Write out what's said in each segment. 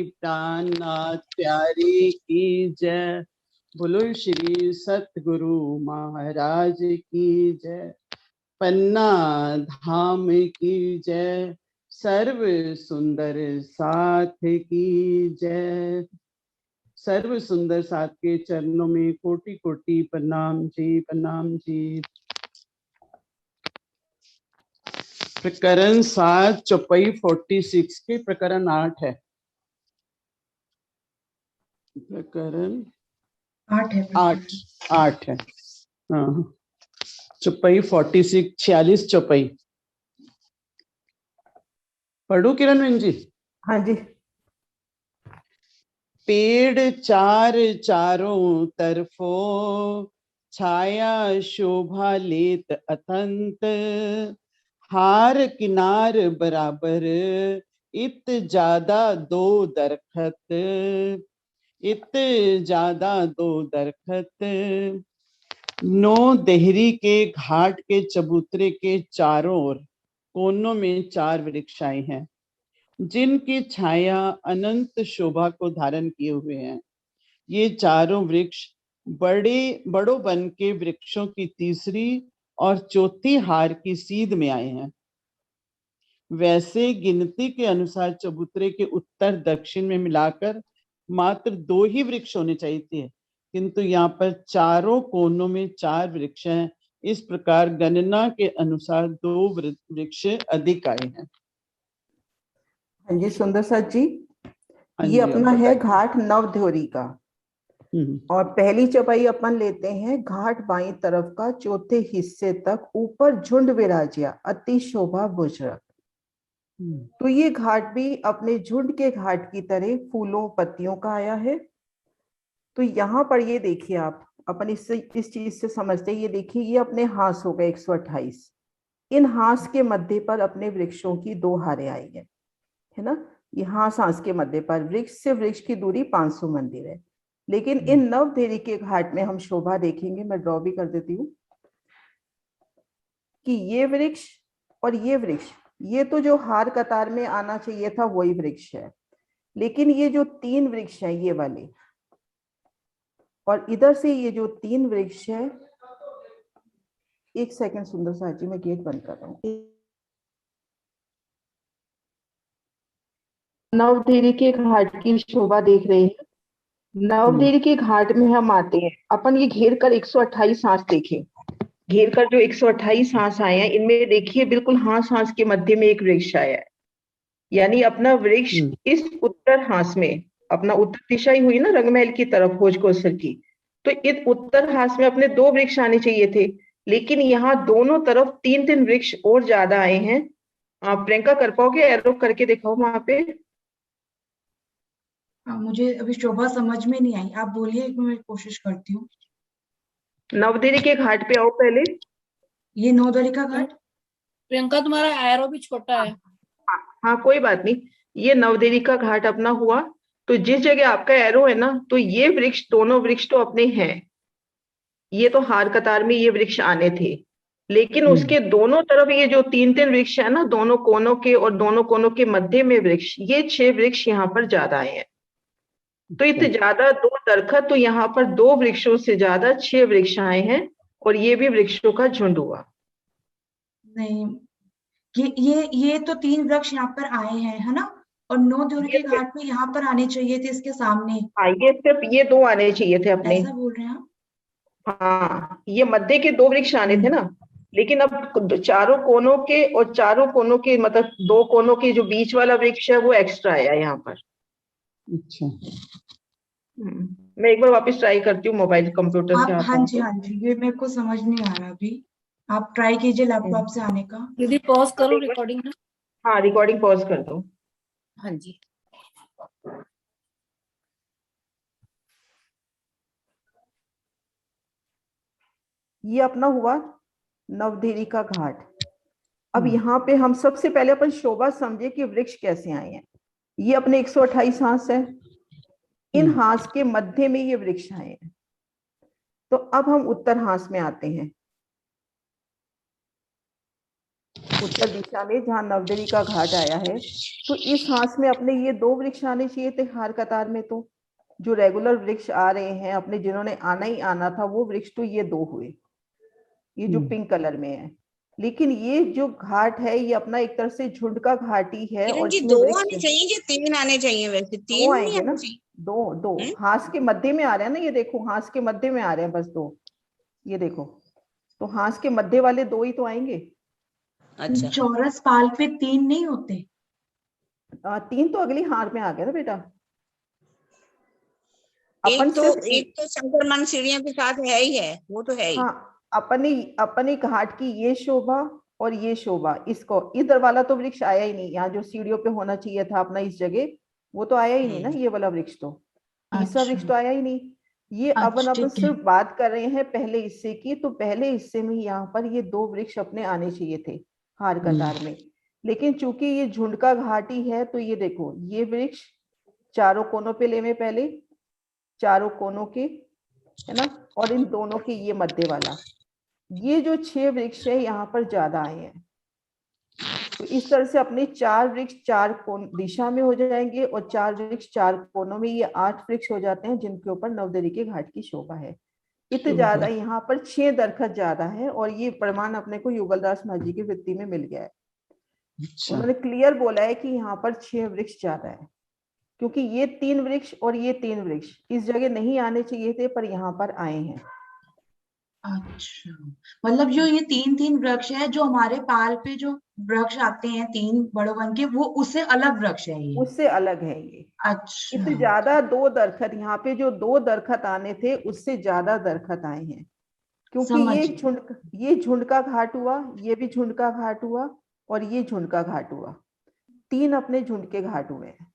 प्राणनाथ प्यारे की जय। बोलो श्री सतगुरु महाराज की जय। पन्ना धाम की जय। सर्व सुंदर साथ की जय। सर्व सुंदर साथ के चरणों में कोटि कोटि प्रणाम जी, प्रणाम जी। प्रकरण 7 चौपाई 46 के प्रकरण 8 है। प्रकरण 8 है। हाँ, चौपाई 46 46 चौपाई पढ़ू किरण जी। हाँ जी। पेड़ चार चारों तरफों छाया शोभा लेत अतंत, हार किनार बराबर इत ज्यादा दो दरखत, इत ज्यादा दो दरखत। नौ देहरी के घाट के चबूतरे के चारों ओर कोनों में 4 वृक्षाएं हैं, जिनकी छाया अनंत शोभा को धारण किए हुए हैं। ये चारों वृक्ष बड़ों वन के वृक्षों की तीसरी और चौथी हार की सीध में आए हैं। वैसे गिनती के अनुसार चबूतरे के उत्तर दक्षिण में मिलाकर मात्र 2 ही वृक्ष होने चाहिए थे, किंतु यहाँ पर चारों कोनों में 4 वृक्ष हैं। इस प्रकार गणना के अनुसार 2 वृक्ष अधिक आए हैं। हाँ जी सुंदर साथ जी, ये अब अपना है बताइए। घाट नवध्योरी का। और पहली चौपाई अपन लेते हैं घाट बाईं तरफ का चौथे हिस्से तक ऊपर झुंड विराजिया अति शोभा बुजरक। तो ये घाट भी अपने झुंड के घाट की तरह फूलों पत्तियों का आया है। तो यहाँ पर ये देखिए आप अपन इस चीज से समझते हैं। ये देखिए ये अपने हास हो गए 128। इन हास के मध्य पर अपने वृक्षों की 2 हारें आई है ना। ये हास के मध्य पर वृक्ष से वृक्ष की दूरी 500 मंदिर है। लेकिन इन नवदेरी के घाट में हम शोभा देखेंगे, मैं ड्रॉ भी कर देती हूँ, कि ये वृक्ष और ये वृक्ष, ये तो जो हार कतार में आना चाहिए था वही वृक्ष है। लेकिन ये जो 3 वृक्ष हैं ये वाले, और इधर से ये जो 3 वृक्ष है, एक सेकंड सुंदर साथ जी, मैं गेट बंद कर रहा हूँ। नवदेरी के घाट की शोभा देख रहे हैं। नवदेरी के घाट में हम आते हैं, अपन ये घेर कर 128 हांस देखें। घेर कर जो 128 हांस आए हैं, इनमें देखिए बिल्कुल हांस हांस के मध्य में एक वृक्ष आया है। यानी अपना वृक्ष इस उत्तर हांस में, अपना उत्तर दिशा ही हुई ना रंगमहल की तरफ भोज कोसर की, तो इस उत्तर हांस में अपने 2 वृक्ष आने चाहिए थे। लेकिन यहाँ दोनों तरफ 3-3 वृक्ष और ज्यादा आए हैं। आप प्रियंका कर पाओगे? एरो करके दिखाओ वहां पे। मुझे अभी शोभा समझ में नहीं आई, आप बोलिए, एक मैं कोशिश करती हूँ। नवदेरी के घाट पे आओ पहले। ये नवदेरी का घाट। प्रियंका तुम्हारा एरो भी छोटा है। हाँ कोई बात नहीं, ये नवदेवी का घाट अपना हुआ। तो जिस जगह आपका एरो है ना, तो ये वृक्ष, दोनों वृक्ष तो अपने हैं। ये तो हार कतार में ये वृक्ष आने थे, लेकिन उसके दोनों तरफ ये जो 3-3 वृक्ष है ना, दोनों कोनों के और दोनों कोनों के मध्य में वृक्ष, ये 6 वृक्ष यहाँ पर ज्यादा आए हैं। तो इतने ज्यादा 2 दरखत, तो यहाँ पर 2 वृक्षों से ज्यादा 6 वृक्ष आए हैं, और ये भी वृक्षों का झुंड हुआ। नहीं, ये तो 3 वृक्ष यहाँ पर आए हैं, है ना। और नवदेवी के घाट में यहाँ पर आने चाहिए थे, इसके सामने। हाँ, ये सिर्फ ये 2 आने चाहिए थे अपने। ऐसा बोल रहे हैं आप? हाँ, ये मध्य के 2 वृक्ष आने थे ना। लेकिन अब चारों कोनों के, और चारों कोनों के मतलब 2 कोनों के जो बीच वाला वृक्ष है वो एक्स्ट्रा आया यहाँ पर। अच्छा, मैं एक बार वापस ट्राई करती हूँ मोबाइल कंप्यूटर से। हाँ जी, ये मेरे को समझ नहीं आ रहा अभी। आप ट्राई कीजिए लैपटॉप से आने का। दीदी पॉज करो रिकॉर्डिंग ना। हाँ, रिकॉर्डिंग पॉज कर दो। हाँ जी। ये अपना हुआ नवदेवी का घाट। अब यहाँ पे हम सबसे पहले अपन शोभा समझे कि वृक्ष कैसे आए हैं। ये अपने 128 हांस है, इन हांस के मध्य में ये वृक्ष आए हैं। तो अब हम उत्तर हांस में आते हैं। उत्तर दिशा में जहाँ नवदेवी का घाट आया है। तो इस हांस में अपने ये 2 वृक्ष आने चाहिए थे हार कतार में, तो जो रेगुलर वृक्ष आ रहे हैं अपने, जिन्होंने आना ही आना था वो वृक्ष तो ये 2 हुए, ये जो पिंक कलर में है। लेकिन ये जो घाट है ये अपना एक तरह से झुंड का घाट ही है, किरण और जी इसमें 2 वृक्ष आने चाहिए कि 3 आने चाहिए? वैसे 2 3 नहीं आएंगे ना, आने चाहिए? 2 हांस के मध्य में आ रहे हैं ना, ये देखो हांस के मध्य में आ रहे हैं बस 2, ये देखो, तो हांस के मध्य वाले 2 ही तो आएंगे। अच्छा, चौरस पाल पे 3 नहीं होते? 3 तो अगली हार में आ गया ना बेटा। अपन सिर्फ एक तो संक्रमण सीढ़ियों के साथ है ही है, वो तो है ही। हाँ, अपने घाट की ये शोभा और ये शोभा, इसको इधर वाला तो वृक्ष आया ही नहीं, यहाँ जो सीढ़ियों पे होना चाहिए था अपना इस जगह, वो तो आया ही नहीं ना, ये वाला वृक्ष तो, तीसरा वृक्ष तो आया ही नहीं। ये अपन अच्छा, ठीक है। सिर्फ बात कर रहे हैं पहले हिस्से की, तो पहले हिस्से में यहाँ पर ये 2 वृक्ष अपने आने चाहिए थे हार कतार में। लेकिन चूंकि ये झुंड का घाट ही है, तो ये देखो ये वृक्ष चारों कोनों पे लेवे, पहले चारों कोनों के, है ना, और इन दोनों के ये मध्य वाला, ये जो 6 वृक्ष है यहाँ पर ज्यादा आए हैं। तो इस तरह से अपने 4 वृक्ष 4 कोण दिशा में हो जाएंगे, और 4 वृक्ष 4 कोनों में, ये 8 वृक्ष हो जाते हैं जिनके ऊपर नवदेवी के घाट की शोभा है। इतने ज्यादा यहाँ पर 6 दरखत ज्यादा है, और ये प्रमाण अपने को युगलदास महाजी की वृत्ति में मिल गया है। उन्होंने क्लियर बोला है कि यहाँ पर 6 वृक्ष ज्यादा है, क्योंकि ये 3 वृक्ष और ये 3 वृक्ष इस जगह नहीं आने चाहिए थे, पर यहाँ पर आए हैं। अच्छा, मतलब जो ये 3 वृक्ष है, जो हमारे पाल पे जो वृक्ष आते हैं 3 बड़े वन के, वो उससे अलग वृक्ष है ये? उससे अलग है ये। अच्छा, इससे ज्यादा 2 दरखत, यहाँ पे जो 2 दरखत आने थे उससे ज्यादा दरखत आए हैं, क्योंकि ये झुंड का घाट हुआ, ये भी झुंड का घाट हुआ, और ये झुंड का घाट हुआ, 3 अपने झुंड के घाट हुए हैं।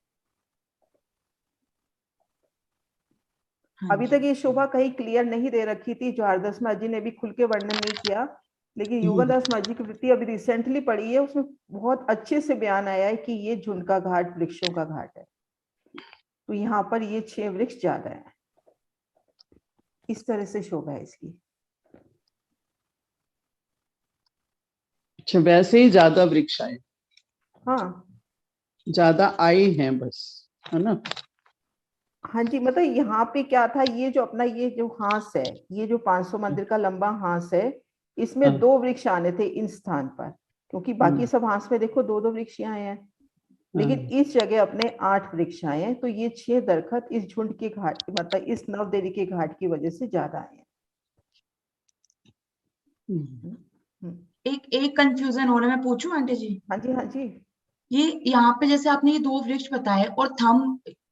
अभी तक ये शोभा कहीं क्लियर नहीं दे रखी थी, जो हरदास माँ जी ने भी खुल के वर्णन नहीं किया, लेकिन युगलदास माँ जी की वृत्ति अभी रिसेंटली पढ़ी है, उसमें बहुत अच्छे से बयान आया है कि ये झुंड का घाट वृक्षों का घाट है। तो यहाँ पर ये 6 वृक्ष ज्यादा है, इस तरह से शोभा है इसकी। अच्छा, वैसे ही ज्यादा वृक्ष आए? हाँ, ज्यादा आए हैं बस, है ना? हाँ जी, मतलब यहाँ पे क्या था, ये जो अपना ये जो हांस है, ये जो 500 मंदिर का लंबा हांस है, इसमें 2 वृक्ष आने थे इन स्थान पर, क्योंकि बाकी सब हांस में देखो 2-2 वृक्ष आए हैं, लेकिन इस जगह अपने 8 वृक्ष आए हैं। तो ये 6 दरखत इस झुंड के घाट, मतलब इस नवदेवी के घाट की वजह से ज्यादा आए हैं। एक कंफ्यूजन हो रहा है, मैं पूछूं आंटी जी? हाँ जी, हाँ जी। ये यहाँ पे जैसे आपने ये 2 वृक्ष बताए, और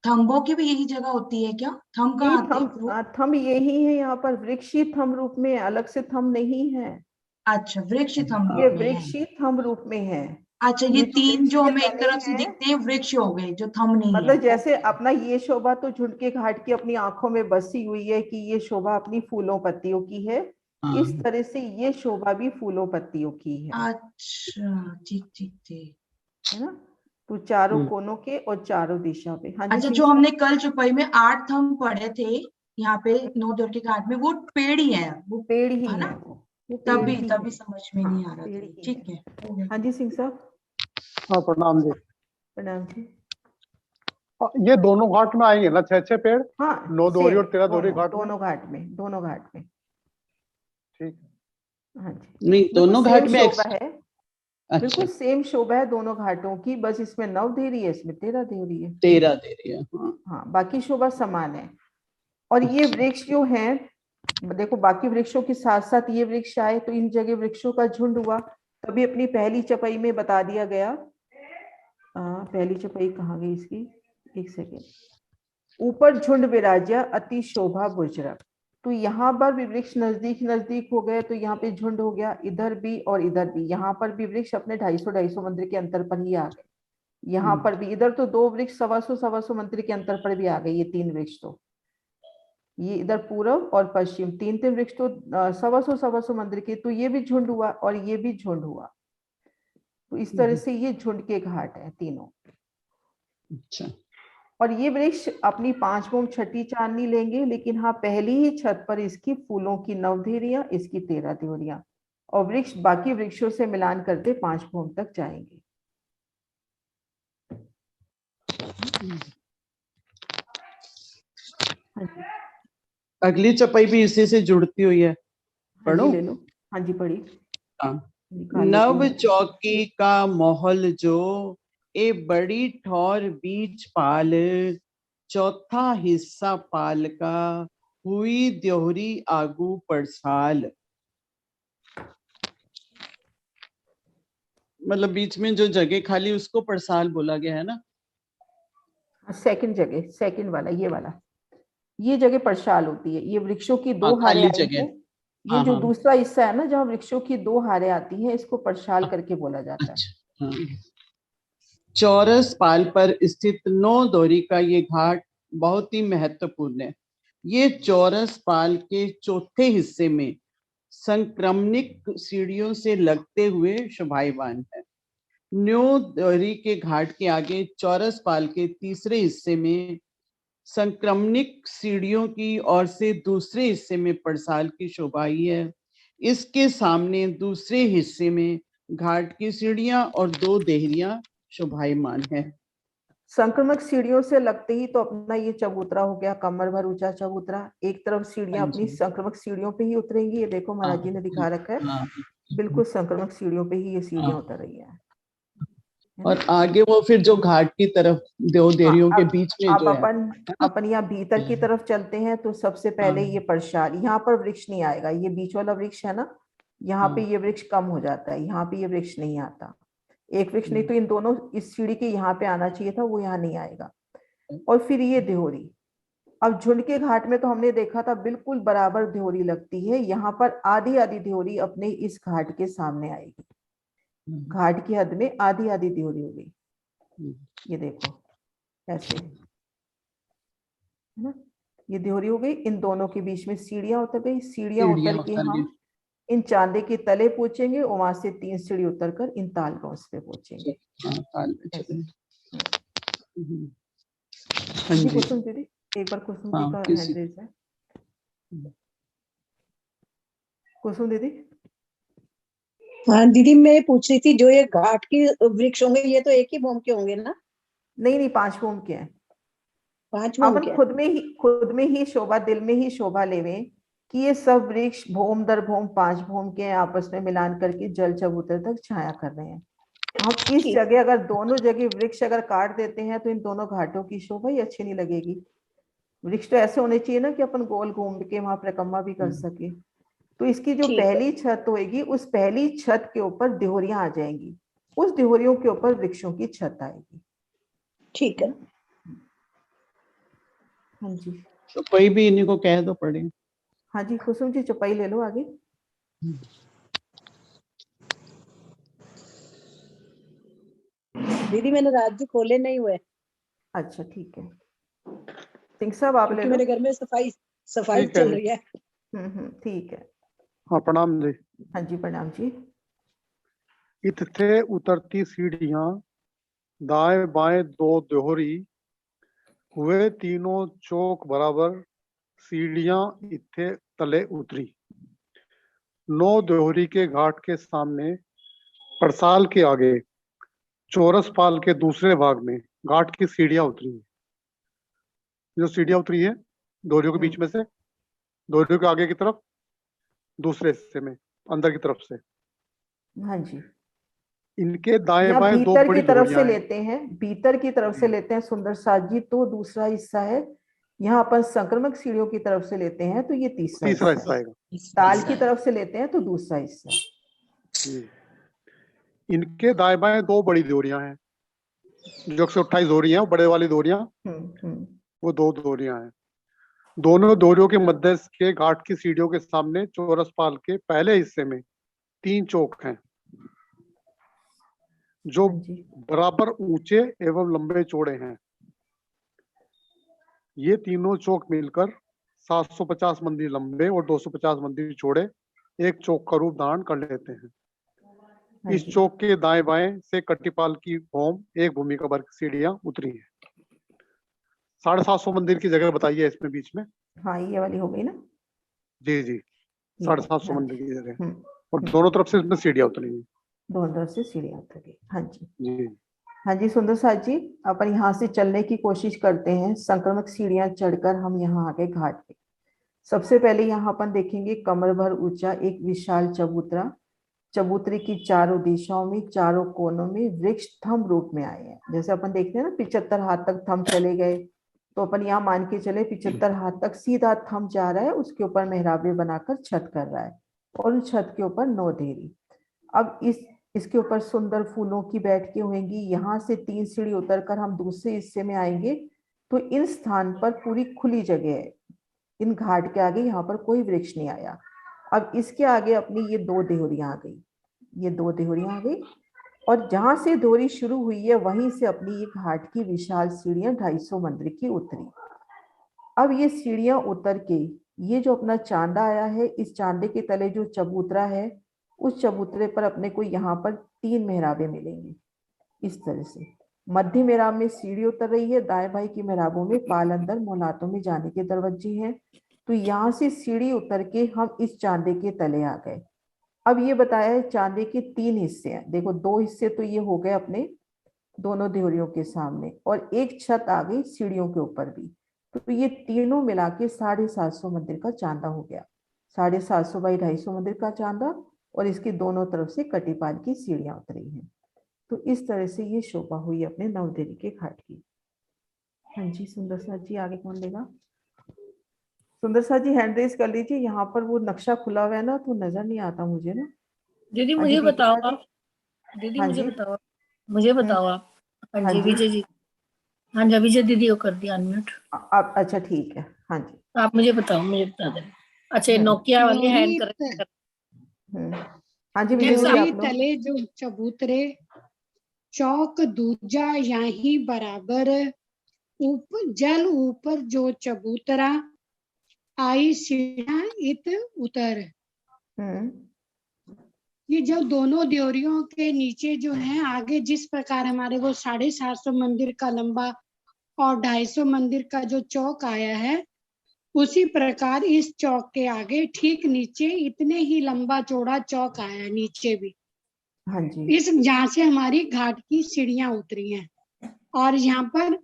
थम्बों की भी यही जगह होती है क्या? थंब कहाँ आते हैं? थंब यही है यहाँ पर, वृक्षी थंब रूप में, अलग से थंब नहीं है। अच्छा, वृक्ष थंब ये रूप में है। वृक्षी थंब रूप में है। अच्छा, ये 3 जो हमें एक तने तरफ से हैं, दिखते हैं वृक्ष हो गए, जो थंब नहीं है। मतलब जैसे अपना ये शोभा तो झुंड के घाट की अपनी आंखों में बसी हुई है कि ये शोभा अपनी फूलों पत्तियों की है, इस तरह से ये शोभा भी फूलों पत्तियों की है। अच्छा, ठीक ठीक ठीक, है ना, तो चारों कोनों के और चारों दिशा पे। हाँ जी, अच्छा, जो हमने कल चौपाई में 8 थंब पढ़े थे यहाँ पे नवदेव के घाट में, वो पेड़ ही है, वो पेड़ ही है ना? है वो पेड़ ही तभी है। समझ में नहीं आ रहा पेड़ था। ही ठीक है, हो गया। हाँ जी, सिंह साहब। हाँ, प्रणाम जी। प्रणाम जी। ये दोनों घाट में आएंगे ना 6 पेड़? हाँ, 9 दोहरी और 13 दोहरी दोनों घाट में? दोनों घाट में, दोनों घाट में। ठीक है। हाँ जी, नहीं, दोनों घाट में शोभा है। अच्छा, बिल्कुल सेम शोभा है दोनों घाटों की, बस इसमें 9 देहरी है, इसमें 13 देहरी है। 13 दे रही है। हाँ, बाकी शोभा समान है। और ये वृक्ष जो है, देखो बाकी वृक्षों के साथ साथ ये वृक्ष आए, तो इन जगह वृक्षों का झुंड हुआ। तभी अपनी पहली चपाई में बता दिया गया, पहली चपाई कहाँ गई इसकी, एक सेकेंड, ऊपर झुंड विराज्या अति शोभा बुजरक। तो यहाँ पर भी वृक्ष नजदीक नजदीक हो गए, तो यहाँ पे झुंड हो गया, इधर भी और इधर भी। यहाँ पर भी वृक्ष अपने 250-250 मंदिर के अंतर पर ही आ गए। यहाँ पर भी, इधर तो 2 वृक्ष 125-125 मंदिर के अंतर पर भी आ गए, ये 3 वृक्ष तो, ये इधर पूर्व और पश्चिम 3-3 वृक्ष तो 125-125 मंदिर के, तो ये भी झुंड हुआ और ये भी झुंड हुआ। तो इस तरह से ये झुंड के घाट है तीनों। अच्छा, और ये वृक्ष अपनी 5 छठी चांदनी लेंगे, लेकिन हाँ, पहली ही छत पर इसकी फूलों की 9 देहरियां, इसकी 13 देहरियां, और वृक्ष बाकी वृक्षों से मिलान करते 5 भूम तक जाएंगे। हाँ जी, अगली चौपाई भी इसी से जुड़ती हुई है, हाँ जी, पढ़ो। ले लो। हाँ जी, पढ़ी। हाँ। निकाल लेती नव हूँ। चौकी का मोहल जो, ए बड़ी ठौर बीच पाल, चौथा हिस्सा पाल का, हुई द्योहरी आगू परसाल। मतलब बीच में जो जगह खाली उसको परसाल बोला गया है ना। सेकंड जगह, सेकंड वाला, ये वाला, ये जगह परसाल होती है। ये वृक्षों की 2 हाँ, हारें खाली आई जगह। हैं। ये हाँ जो हाँ, दूसरा हिस्सा है ना, जहाँ वृक्षों की 2 हारें आती हैं, इसको परसाल करके बोला जाता है। अच्छा। हाँ। चौरस पाल पर स्थित 9 दोहरी का ये घाट बहुत ही महत्वपूर्ण है। ये चौरस पाल के चौथे हिस्से में संक्रमणिक सीढ़ियों से लगते हुए शोभायमान है। न्यू दोहरी के घाट के आगे चौरस पाल के तीसरे हिस्से में संक्रमणिक सीढ़ियों की ओर से दूसरे हिस्से में परसाल की शोभा ही है। इसके सामने दूसरे हिस्से में घाट की सीढ़ियां और 2 देहरियां शोभायमान है। संक्रमक सीढ़ियों से लगते ही तो अपना ये चबूतरा हो गया, कमर भर ऊंचा चबूतरा। एक तरफ सीढ़ियां हाँ अपनी जी। संक्रमक सीढ़ियों पे ही उतरेंगी। ये देखो महाराज जी ने दिखा रखा है, हाँ, बिल्कुल संक्रमक सीढ़ियों पे ही ये सीढ़ियां हाँ। उतर रही है और ना। आगे वो फिर जो घाट की तरफ 2 हाँ, देहरियों के अब बीच में अब जो है ना। अपन यहाँ भीतर की तरफ चलते हैं। तो सबसे पहले ये हाँ परसाल, यहाँ पर वृक्ष नहीं आएगा। ये बीच वाला वृक्ष है ना, यहाँ पे हाँ। ये वृक्ष कम हो जाता है, यहाँ पे ये वृक्ष नहीं आता। एक वृक्ष नहीं तो इन दोनों, इस सीढ़ी के यहाँ पे आना चाहिए था, वो यहाँ नहीं आएगा। और फिर ये देहोरी। अब झुंड के घाट में तो हमने देखा था बिल्कुल बराबर देहोरी लगती है। यहाँ पर आधी आधी देहोरी अपने इस घाट के सामने आएगी। घाट की हद में आधी आधी देहोरी हो गई। ये देखो ऐसे, है ना। ये देहोरी हो गई। इन दोनों के बीच में सीढ़ियां उतर गई। सीढ़ियां सीढ़ियां उतर के उतर हम इन चांदे के तले पहुंचेंगे और वहां से 3 सीढ़ी उतरकर इन ताल गांव पे पहुंचेंगे। हाँ, ताल पे ऐसे। चले। हाँ जी जी। कुसुम दीदी, एक बार कुसुम जी हाँ, का किसी हैंड रेज है। कुसुम दीदी। हाँ दीदी, मैं पूछ रही थी, जो ये घाट के वृक्ष होंगे ये तो एक ही भूम के होंगे ना? नहीं नहीं, 5 भूम के हैं। 5 भूम अपन के? खुद में ही शोभा, दिल में ही शोभा लेवे कि ये सब वृक्ष भूम दर भूम 5 भूम के हैं, आपस में मिलान करके जल चबूतरे तक छाया कर रहे हैं। हम इस ठीक। जगह अगर दोनों जगह वृक्ष अगर काट देते हैं तो इन दोनों घाटों की शोभा ही अच्छी नहीं लगेगी। वृक्ष तो ऐसे होने चाहिए ना कि अपन गोल घूम के वहां परिक्रमा भी कर सके। तो इसकी जो ठीक है। पहली छत होगी, उस पहली छत के ऊपर देहोरियां आ जाएंगी। उस देहोरियों के ऊपर वृक्षों की छत आएगी। ठीक है। हाँ जी। तो कोई भी इन्हीं को कह दो पढ़े। हाँ जी कुसुम जी, चौपाई ले लो आगे। दीदी मैंने राज्य खोले नहीं हुए, अच्छा ठीक है, सिंह साहब आप ले क्योंकि लो। मेरे घर में सफाई सफाई ठीक है चल जी। रही है। ठीक है। हाँ, प्रणाम जी। हाँ जी प्रणाम जी। इत थे उतरती सीढ़ियां, दाएं बाएं 2 दोहरी, हुए तीनों चौक बराबर, सीढ़ियां इत्थे तले उतरी। 9 दोहरी के घाट के सामने परसाल के आगे चौरस पाल के दूसरे भाग में घाट की सीढ़ियां उतरी। जो सीढ़ियां उतरी है दोहरियों के बीच में से, दोहरियों के आगे की तरफ, दूसरे हिस्से में अंदर की तरफ से, हाँ जी, इनके दाएं या बाएं 2 भीतर की बड़ी तरफ से दोहरियां हैं। लेते हैं, भीतर की तरफ से लेते हैं सुंदर साथ जी, तो दूसरा हिस्सा है। यहाँ अपन संक्रमक सीढ़ियों की तरफ से लेते हैं तो ये तीसरा तीसरा हिस्सा हिस्सा है। आएगा। ताल की तरफ से लेते हैं तो दूसरा हिस्सा। इनके दाएं बाएं 2 बड़ी दोहरियां हैं। जो 128 दोहरी हैं, वो बड़े वाली दोहरियां, वो 2 दोहरियां हैं। दोनों दोहरियों के मध्य के घाट की सीढ़ियों के सामने चौरस पाल के पहले हिस्से में 3 चौक हैं, जो हाँ जी। बराबर ऊंचे एवं लंबे चौड़े हैं। ये तीनों चौक मिलकर 750 मंदिर लंबे और 250 मंदिर चौड़े एक चौक का रूप धारण कर लेते हैं। हाँ इस जी। चौक के दाएं बाएं से कट्टीपाल की भौम एक भूमि का वर्ग सीढ़ियां उतरी हैं। 750 मंदिर की जगह बताई है इसमें बीच में। हाँ ये वाली हो गई ना। जी जी, ठीक है, 750 हाँ मंदिर जी। की जगह। और दोनों तरफ से इसमें सीढ़ियां उतरेंगी। दोनों तरफ से सीढ़ियां उतरेगी। हाँ जी, जी हाँ जी सुंदर साथ जी, अपन यहाँ से चलने की कोशिश करते हैं। संक्रमक सीढ़ियां चढ़कर हम यहाँ आ गए घाट पे। सबसे पहले यहाँ अपन देखेंगे कमर भर ऊंचा एक विशाल चबूतरा। चबूतरे की चारों दिशाओं में, चारों कोनों में वृक्ष थंब रूप में आए हैं। जैसे अपन देखते हैं ना 75 हाथ तक थंब चले गए, तो अपन यहाँ मान के चले 75 हाथ तक सीधा थंब जा रहा है, उसके ऊपर मेहराबे बनाकर छत कर रहा है और उस छत के ऊपर 9 देहरी। अब इसके ऊपर सुंदर फूलों की बैठकें होंगी। यहाँ से 3 सीढ़ी उतरकर हम दूसरे हिस्से में आएंगे तो इन स्थान पर पूरी खुली जगह है। इन घाट के आगे यहाँ पर कोई वृक्ष नहीं आया। अब इसके आगे अपनी ये 2 देहरियां आ गई, ये 2 देहरियां आ गई और जहां से देहरी शुरू हुई है वहीं से अपनी ये घाट की विशाल सीढ़ियां 250 मंदिर की उतरी। अब ये सीढ़ियां उतर के ये जो अपना चांदा आया है, इस चांदे के तले जो चबूतरा है, उस चबूतरे पर अपने को यहाँ पर 3 मेहराबें मिलेंगी। इस तरह से मध्य मेहराब में सीढ़ी उतर रही है, दाएं बाएं की मेहराबों में पाल अंदर मोहलातों में जाने के दरवाजे हैं। तो यहाँ से सीढ़ी उतर के हम इस चांदे के तले आ गए। अब ये बताया है चांदे के 3 हिस्से हैं। देखो 2 हिस्से तो ये हो गए अपने दोनों देहरियों के सामने और एक छत आ गई सीढ़ियों के ऊपर भी। तो ये तीनों मिला के 750 मंदिर का चांदा हो गया। 750 बाई 250 मंदिर का चांदा और इसकी दोनों तरफ से कटीपाल की सीढ़ियां उतरी हैं। तो इस तरह से ये शोभा हुई अपने नवदेहरी के घाट की। हाँ जी सुंदर साथ जी, आगे कौन लेगा? सुंदर साथ जी हैंड रेज कर लीजिए। यहाँ पर वो नक्शा खुला हुआ है ना, तो नजर नहीं आता मुझे ना। दीदी हाँ जी, मुझे बताओ दीपिका जी। आप, दीदी हाँ मुझे जी। बताओ, मुझे बताओ आप। हाँ हाँ जी जी। विजय जी, हाँ जी विजय दीदी को कर दिया अनम्यूट। आप अच्छा ठीक है। हाँ जी। आप मुझे बताओ, मुझे बता देना। अच्छा ये हम्म, नोकिया वाले हैंड देहरी कर। हाँ जी विजय जी देहरी आप लोग। तले जो चबूतरे चौक दूजा यहीं बराबर, ऊपर जल ऊपर जो चबूतरा, आई सीढ़ियां इत उतर। ये जो दोनों देहरियों के नीचे जो है आगे जिस प्रकार हमारे वो 750 मंदिर का लंबा और 250 मंदिर का जो चौक आया है, उसी प्रकार इस चौक के आगे ठीक नीचे इतने ही लंबा चौड़ा चौक आया नीचे भी। हाँ जी। इस जहाँ से हमारी घाट की सीढ़ियां उतरी हैं और यहाँ पर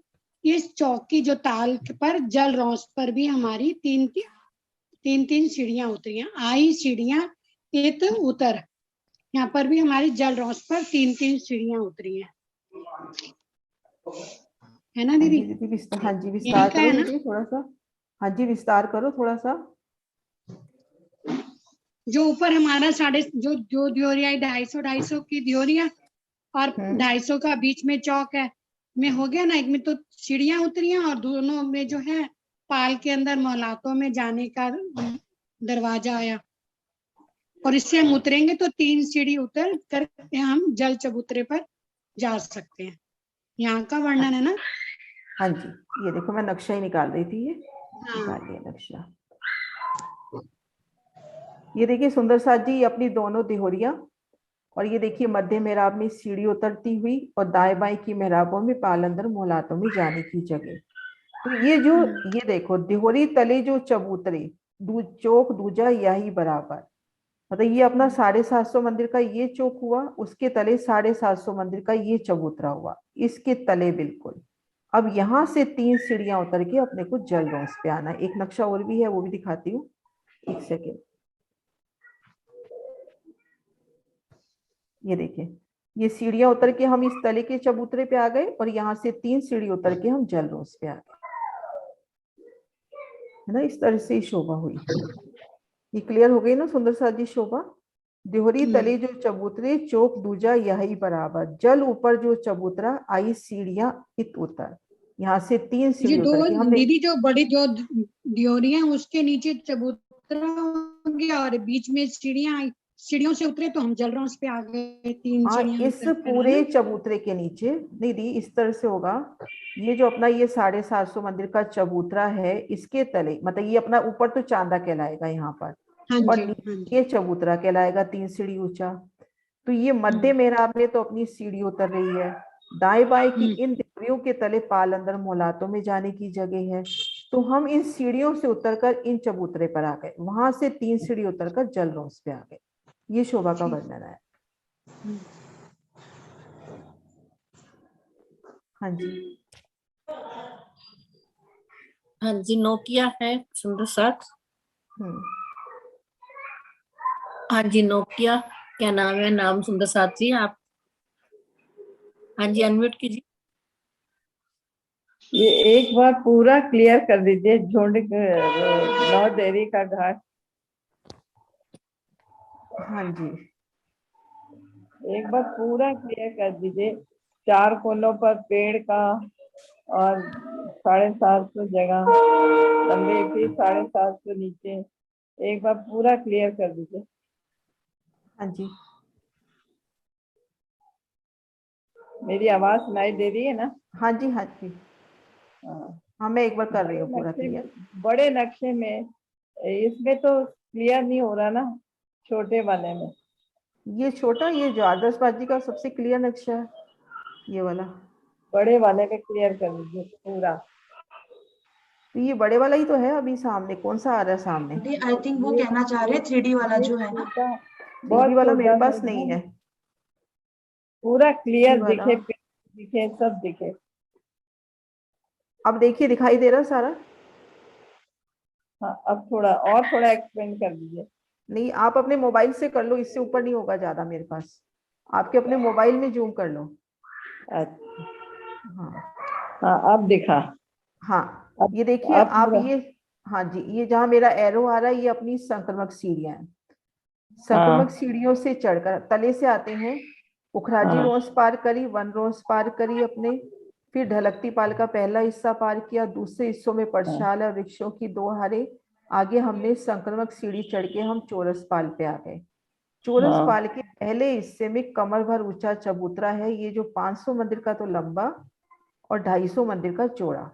इस चौक की जो ताल पर जल रौस पर भी हमारी तीन सीढ़ियां उतरी हैं। आई सीढ़ियां इत उतर, यहाँ पर भी हमारी जल रौस पर 3 सीढ़ियां उतरी हैं, है ना दीदी? हाँ जी विस्तार यही का है करो ना? दीदी थोड़ा सा। हाँ जी विस्तार करो थोड़ा सा। जो ऊपर हमारा जो देहरिया 250 की देहरिया और 250 का बीच में चौक है में हो गया ना, एक में तो सीढ़ियां उतरी हैं और दोनों में जो है पाल के अंदर मोहलातों में जाने का दरवाजा आया और इससे हम उतरेंगे तो 3 सीढ़ी उतर कर हम जल चबूतरे पर जा सकते हैं। यहाँ का वर्णन है ना? हाँ जी ये देखो मैं नक्शा ही निकाल रही थी, ये हाँ। निकाल लिया नक्शा। ये देखिए सुंदर साथ जी, ये अपनी दोनों देहरियां और ये देखिए मध्य मेहराब में सीढ़ी उतरती हुई और दाएं बाएं की मेहराबों में पाल अंदर मोहलातों में जाने की जगह। तो ये जो ये देखो देहरी तले जो चबूतरे चौक दूजा यही बराबर, मतलब ये अपना 750 मंदिर का ये चौक हुआ, उसके तले 750 मंदिर का ये चबूतरा हुआ, इसके तले बिल्कुल। अब यहाँ से 3 सीढ़ियां उतर के अपने को जल रौस पे आना। एक नक्शा और भी है वो भी दिखाती हूँ, एक सेकेंड। ये देखिए ये सीढ़ियां उतर के हम इस तले के चबूतरे पे आ गए और यहाँ से 3 सीढ़ी उतर के हम जल रोज पे आ गए, है ना। इस तरह से शोभा हुई। ये क्लियर हो गई ना सुंदर साथ जी शोभा? देहरी तले जो चबूतरे चौक दूजा यही बराबर, जल ऊपर जो चबूतरा आई सीढ़ियां इत उतर। यहाँ से 3 सीढ़ी उतर के हम दीदी जो बड़ी जो देहरियां उसके नीचे चबूतरा हो गया और बीच में सीढ़ियां आई, सीढ़ियों से उतरे तो हम जल रौस पे आ गए। 3 सीढ़ियां इस पूरे चबूतरे के नीचे नहीं दी, इस तरह से होगा। ये जो अपना ये 750 मंदिर का चबूतरा है, इसके तले मतलब ये अपना ऊपर तो चांदा कहलाएगा यहाँ पर, और नीचे ये चबूतरा कहलाएगा 3 सीढ़ी ऊंचा। तो ये मध्य मेहराब में तो अपनी सीढ़ी उतर रही है, दाएं बाएं की इन देहरियों के तले पाल अंदर मोहलातों में जाने की जगह है। तो हम इन सीढ़ियों से उतरकर इन चबूतरे पर आ गए, वहां से 3 सीढ़ी उतरकर जल रौस पे आ गए। ये शोभा का ठीक। वर्णन है। हाँ जी। हाँ जी, नोकिया है सुंदर साथ। हाँ जी, नोकिया क्या नाम है? नाम सुंदर साथ जी आप। हाँ जी, अनम्यूट कीजिए। ये एक बार पूरा क्लियर कर दीजिए, झुंड नौ देवी का घाट। हाँ जी। एक बार पूरा क्लियर कर दीजिए, 4 कोनों पर पेड़ का और 750 जगह लंबे भी 750 नीचे। एक बार पूरा क्लियर कर दीजिए। हाँ जी। मेरी आवाज सुनाई दे रही है ना? हाँ जी। हाँ जी। हाँ। हाँ, मैं एक बार कर रही हूँ पूरा क्लियर। बड़े नक्शे में इसमें तो क्लियर नहीं हो रहा ना, छोटे वाले में। ये छोटा, ये जो आदर्शबाजी का सबसे क्लियर नक्शा है, ये वाला। बड़े वाले में क्लियर कर दीजिए पूरा। तो ये बड़े वाला ही तो है अभी सामने, कौन सा आ रहा है सामने? आई थिंक वो कहना चाह रहे 3D वाला जो है ना। बहुत वाला मेरे पास नहीं है। पूरा क्लियर वाला। दिखे सब दिखे। अब देखिए, दिखाई दे रहा है सारा? हाँ, अब थोड़ा एक्सप्लेन कर दीजिए। नहीं, आप अपने मोबाइल से कर लो, इससे ऊपर नहीं होगा ज्यादा मेरे पास। आपके अपने मोबाइल में जूम कर लो। अच्छा। हाँ हाँ, अब दिखा। हाँ, अब ये देखिए अब आप पूरा। ये। हाँ जी, ये जहाँ मेरा एरो आ रहा है, ये अपनी संक्रमक सीढ़ियां हैं। संक्रमक हाँ सीढ़ियों से चढ़कर तले से आते हैं। उखराजी हाँ रोंस पार करी, वन रोंस पार करी अपने। फिर ढलकती पाल का पहला हिस्सा पार किया, दूसरे हिस्सों में पड़शाल और वृक्षों की 2 हारे। आगे हमने संक्रमक सीढ़ी चढ़ के हम चौरस पाल पे आ गए। चौरस हाँ पाल के पहले हिस्से में कमर भर ऊंचा चबूतरा है, ये जो 500 मंदिर का तो लंबा और 250 मंदिर का चौड़ा।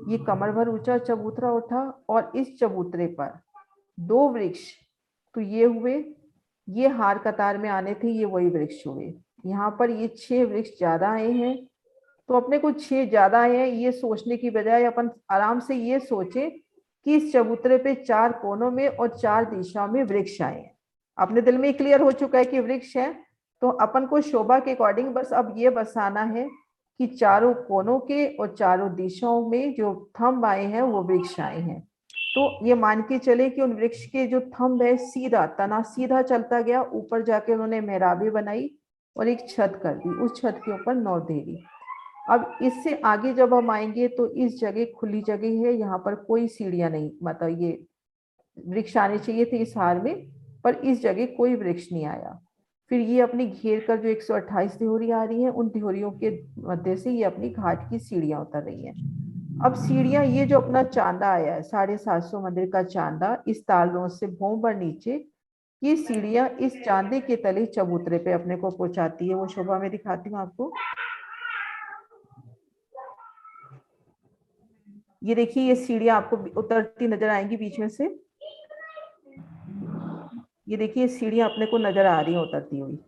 ये कमर भर ऊंचा चबूतरा उठा और इस चबूतरे पर 2 वृक्ष, तो ये हुए, ये हार कतार में आने थे, ये वही वृक्ष हुए। यहाँ पर ये 6 वृक्ष ज्यादा आए हैं। तो अपने को 6 ज्यादा आए हैं, ये सोचने की बजाय अपन आराम से ये सोचे कि इस चबूतरे पे 4 कोनों में और 4 दिशाओं में वृक्ष आए हैं। अपने दिल में क्लियर हो चुका है कि वृक्ष है। तो अपन को शोभा के अकॉर्डिंग बस अब ये बसाना है कि चारों कोनों के और चारों दिशाओं में जो थंब आए हैं वो वृक्ष आए हैं। तो ये मान के चले कि उन वृक्ष के जो थंब है, सीधा तना सीधा चलता गया, ऊपर जाके उन्होंने मेहराबें बनाई और एक छत कर दी, उस छत के ऊपर 9 देवी। अब इससे आगे जब हम आएंगे तो इस जगह खुली जगह है, यहाँ पर कोई सीढ़ियां नहीं, मतलब ये वृक्ष आने चाहिए थे इस हार में, पर इस जगह कोई वृक्ष नहीं आया। फिर ये अपनी घेर कर जो 128 ध्योरी आ रही हैं, उन ध्योरियों के मध्य से ये अपनी घाट की सीढ़ियां उतर रही हैं। अब सीढ़ियां, ये जो अपना चांदा आया है 750 मंदिर का चांदा, इस ताल से भों पर नीचे, ये सीढ़ियां इस चांदे के तले चबूतरे पे अपने को पहुंचाती है। वो शोभा में दिखाती हूँ आपको। ये देखिए, ये सीढ़ियां आपको उतरती नजर आएंगी बीच में से। ये देखिए, सीढ़ियां अपने को नजर आ रही हैं उतरती हुई।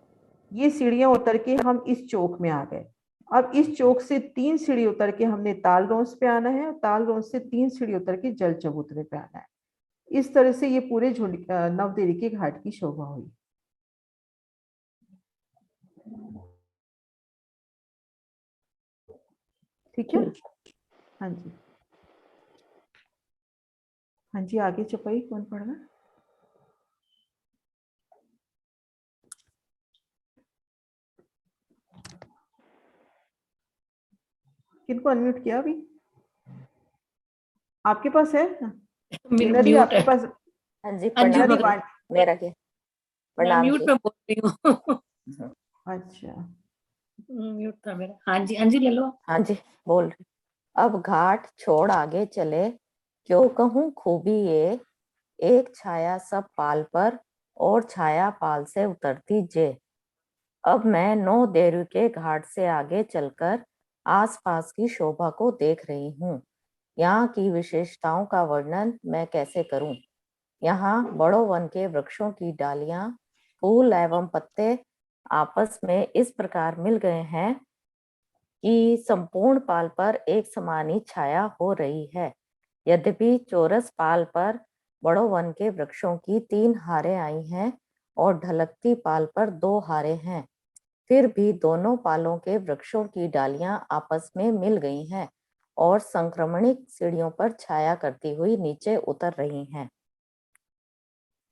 ये सीढ़ियां उतर के हम इस चौक में आ गए। अब इस चौक से 3 सीढ़ी उतर के हमने ताल रोंस पे आना है, ताल रोंस से 3 सीढ़ी उतर के जल चबूतरे पे आना है। इस तरह से ये पूरे नवदेवी के घाट की शोभा हुई। ठीक है। हाँ जी। हाँ जी, आगे चौपाई कौन पढ़ रहा है? किनको अनम्यूट किया अभी? आपके पास है? मीनरी म्यूट आपके है। पास? हाँ जी, हाँ जी, प्रणाम मीनरी जी। मेरा क्या? मैं प्रणाम म्यूट जी। में बोल रही हूँ। अच्छा, म्यूट था मेरा। हाँ जी ले लो। हाँ जी, बोल रही। अब घाट छोड़ आगे चले, क्यों कहूँ खूबी ये, एक छाया सब पाल पर और छाया पाल से उतरती जे। अब मैं 9 देरू के घाट से आगे चलकर आसपास की शोभा को देख रही हूँ। यहाँ की विशेषताओं का वर्णन मैं कैसे करूं? यहाँ बड़ों वन के वृक्षों की डालियां, फूल एवं पत्ते आपस में इस प्रकार मिल गए हैं कि संपूर्ण पाल पर एक समान ही छाया हो रही है। यद्यपि चौरस पाल पर बड़ों वन के वृक्षों की 3 हारें आई हैं और ढलकती पाल पर 2 हारे हैं। फिर भी दोनों पालों के वृक्षों की डालियां आपस में मिल गई हैं और संक्रमणिक सीढ़ियों पर छाया करती हुई नीचे उतर रही हैं।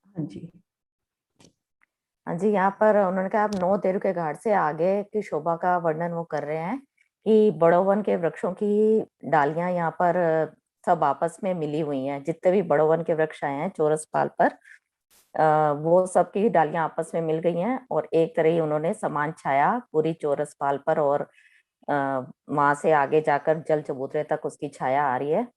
हाँ जी, हाँ जी, यहाँ पर उन्होंने कहा आप 9 देव के घाट से आगे की शोभा का वर्णन वो कर रहे हैं कि बड़ोवन के वृक्षों की डालियां यहाँ पर सब आपस में मिली हुई हैं। जितने भी बड़ोवन के वृक्ष आए हैं चौरस पाल पर, वो सब की डालियां आपस में मिल गई हैं और एक तरह ही उन्होंने समान छाया पूरी चौरस पाल पर, और वहां से आगे जाकर जल चबूतरे तक उसकी छाया आ रही है।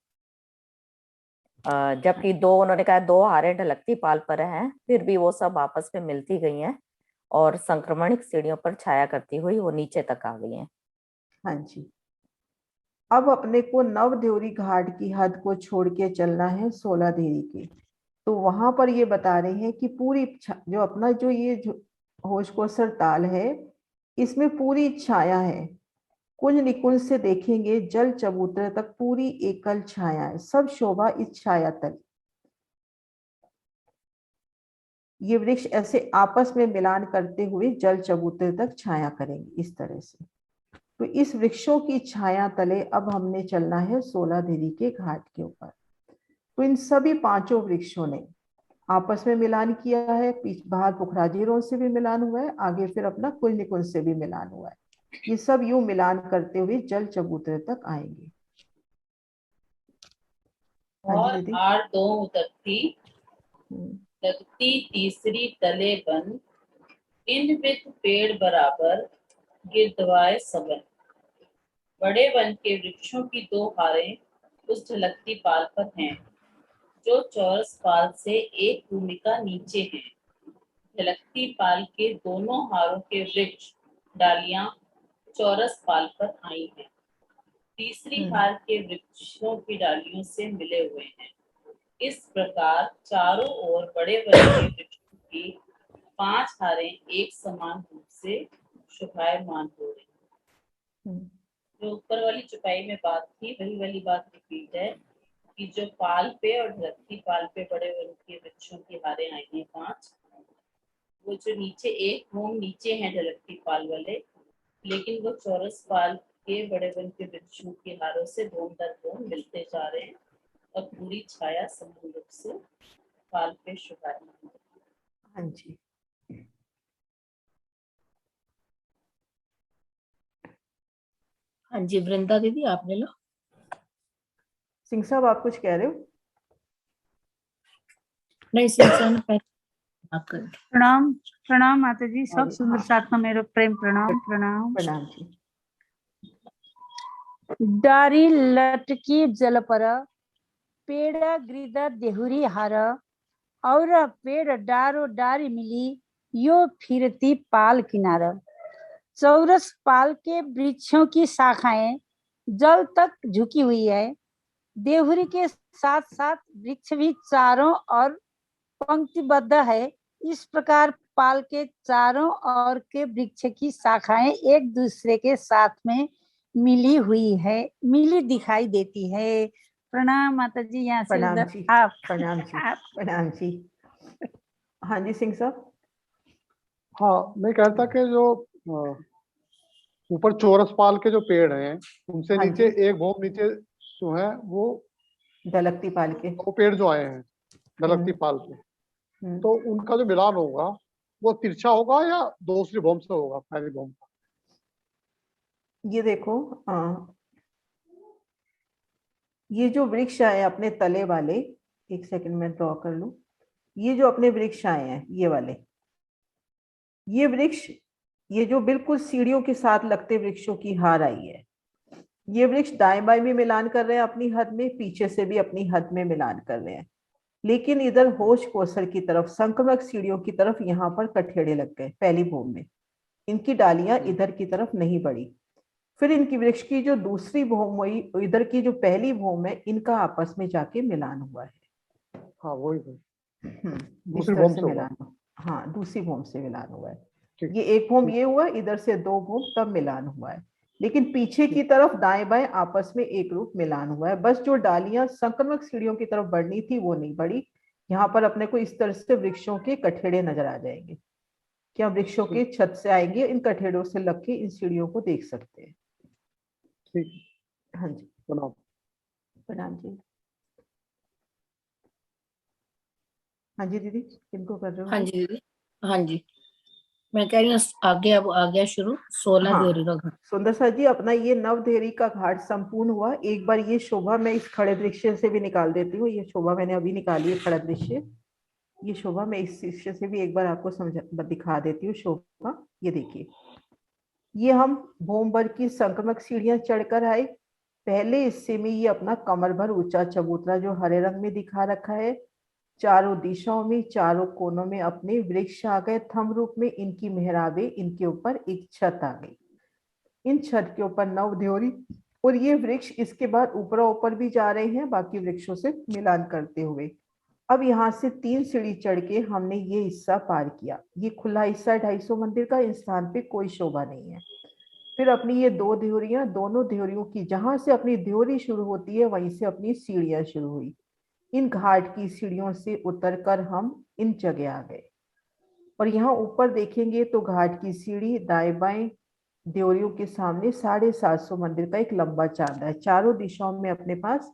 जबकि 2 उन्होंने कहा 2 हारे ढलकती पाल पर हैं, फिर भी वो सब आपस में मिलती गई हैं और संक्रमणिक सीढ़ियों पर छाया करती हुई वो नीचे तक आ गई हैं। हाँ जी। अब अपने को नव देवरी घाट की हद को छोड़ के चलना है 16 देवी के। तो वहां पर ये बता रहे हैं कि पूरी जो अपना जो ये होशकोसर ताल है, इसमें पूरी छाया है। कुंज निकुंज से देखेंगे जल चबूतरे तक पूरी एकल छाया है, सब शोभा इस छाया तल। ये वृक्ष ऐसे आपस में मिलान करते हुए जल चबूतरे तक छाया करेंगे इस तरह से। तो इस वृक्षों की छाया तले अब हमने चलना है 16 देवी के घाट के ऊपर। तो इन सभी 5 वृक्षों ने आपस में मिलान किया है, पीछे बाहर पुखराजीरों से भी मिलान हुआ है, आगे फिर अपना कुंज निकुंज से भी मिलान हुआ है। ये सब यूं मिलान करते हुए जल चबूतरे तक आएंगे। और आर 2 उतरती लगती तीसरी तले बन, इन विद पेड़ बराबर गिरदवाए सबन। बड़े वन के वृक्षों की 2 हारें उस ढलकती पाल पर हैं, जो चौरस पाल से एक भूमिका नीचे हैं। ढलकती पाल के दोनों हारों के वृक्ष डालियां चौरस पाल पर आई हैं। तीसरी हार के वृक्षों की डालियों से मिले हुए हैं। इस प्रकार चारों ओर बड़े वन के वृक्षों की 5 हारें एक समान रूप से शोभायमान हो रही। जो ऊपर वाली चौपाई में बात थी वही वाली बात रिपीट है कि जो पाल पे और ढलकती पाल पे बड़े वन के वृक्षों की हारें आई हैं 5, वो जो नीचे एक होम नीचे हैं ढलकती पाल वाले, लेकिन वो चौरस पाल के बड़े वन के वृक्षों की हारों से धूम दर धूम मिलते जा रहे हैं और पूरी छाया समान रूप से पाल पे शोभायमान। हाँ जी, हाँ जी, वृंदा दीदी आप ले लो। सिंह साहब आप कुछ कह रहे हो? नहीं, सिंह आप कर। प्रणाम प्रणाम माता जी, सब सुंदर साथ में मेरो प्रेम प्रणाम प्रणाम प्रणाम जी। डारी लटकी जल पर, पेड़ गिरद देहुरी हार, और पेड़ डारो डारी मिली, यो फिरती पाल किनार। चौरस पाल के वृक्षों की शाखाएं जल तक झुकी हुई है। देहुरी के साथ साथ वृक्ष भी चारों ओर पंक्तिबद्ध है। इस प्रकार पाल के चारों ओर के वृक्ष की शाखाएं एक दूसरे के साथ में मिली हुई है, मिली दिखाई देती है। प्रणाम माता जी। यहाँ से प्रणाम उधर जी, आप प्रणाम जी, प्रणाम जी। हाँ जी सिंह साहब। हाँ, मैं कहता कि जो ऊपर चौरस पाल के जो पेड़ हैं उनसे हाँ नीचे जी। एक भोग नीचे जो है वो ढलकती पाल के 2 पेड़ जो आए हैं ढलकती पाल के, तो उनका जो मिलान होगा वो तिरछा होगा या दूसरी भूम से होगा पहली भूम का? ये देखो, ये जो वृक्ष आए अपने तले वाले, एक सेकंड में ड्रॉ कर लूं। ये जो अपने वृक्ष आए हैं ये वाले, ये वृक्ष, ये जो बिल्कुल सीढ़ियों के साथ लगते वृक्षों की हार आई है, ये वृक्ष दाएं बाएं भी मिलान कर रहे हैं अपनी हद में, पीछे से भी अपनी हद में मिलान कर रहे हैं। लेकिन इधर होश कोसर की तरफ संक्रमक सीढ़ियों की तरफ यहाँ पर कठेड़े लग गए पहली भूम में, इनकी डालियां इधर की तरफ नहीं बढ़ी। फिर इनकी वृक्ष की जो दूसरी भूम हुई, इधर की जो पहली भूम है, इनका आपस में जाके मिलान हुआ है। हाँ वही दूसरी भूम से मिलान, हाँ दूसरी भूम से मिलान हुआ है। ये एक भूम ये हुआ, इधर से 2 भूम तब मिलान हुआ है। लेकिन पीछे की तरफ दाएं बाएं आपस में एक रूप मिलान हुआ है। बस जो डालियां संक्रमक सीढ़ियों की तरफ बढ़नी थी वो नहीं बढ़ी, यहाँ पर अपने को इस तरह से वृक्षों के कठेड़े नजर आ जाएंगे कि हम वृक्षों के छत से आएंगे, इन कठेड़ों से लग के इन सीढ़ियों को देख सकते हैं। ठीक। हाँ जी, प्रणाम। प्रणाम जी। हाँ जी दीदी, किनको कर रहे हो? हाँ जी दीदी, हाँ जी, मैं कह रही हूँ आगे, अब आ गया शुरू 16 हाँ, देवरी का घाट। सुंदर सर जी, अपना ये नवदेहरी का घाट संपूर्ण हुआ। एक बार ये शोभा मैं इस खड़े दृश्य से भी निकाल देती हूँ। ये शोभा मैंने अभी निकाली है, खड़ा दृश्य। ये शोभा मैं इस दृश्य से भी एक बार आपको समझा दिखा देती हूँ। शोभा ये देखिए, ये हम भोमबर की संक्रमक सीढ़ियां चढ़कर आए। पहले हिस्से में ये अपना कमर भर ऊंचा चबूतरा जो हरे रंग में दिखा रखा है, चारों दिशाओं में, चारों कोनों में अपने वृक्ष आ गए थंब रूप में, इनकी मेहराबे, इनके ऊपर एक छत आ गई, इन छत के ऊपर नव ध्योरी, और ये वृक्ष इसके बाद ऊपरा ऊपर भी जा रहे हैं बाकी वृक्षों से मिलान करते हुए। अब यहाँ से 3 सीढ़ी चढ़ के हमने ये हिस्सा पार किया। ये खुला हिस्सा 250 मंदिर का, इस स्थान पे कोई शोभा नहीं है। फिर अपनी ये 2 ध्योरियां, दोनों ध्योरियों की जहां से अपनी ध्योरी शुरू होती है वहीं से अपनी सीढ़ियां शुरू हुई। इन घाट की सीढ़ियों से उतरकर हम इन जगह आ गए, और यहाँ ऊपर देखेंगे तो घाट की सीढ़ी दाएं बाएं ड्योरियों के सामने 750 मंदिर का एक लंबा चांद है। चारों दिशाओं में अपने पास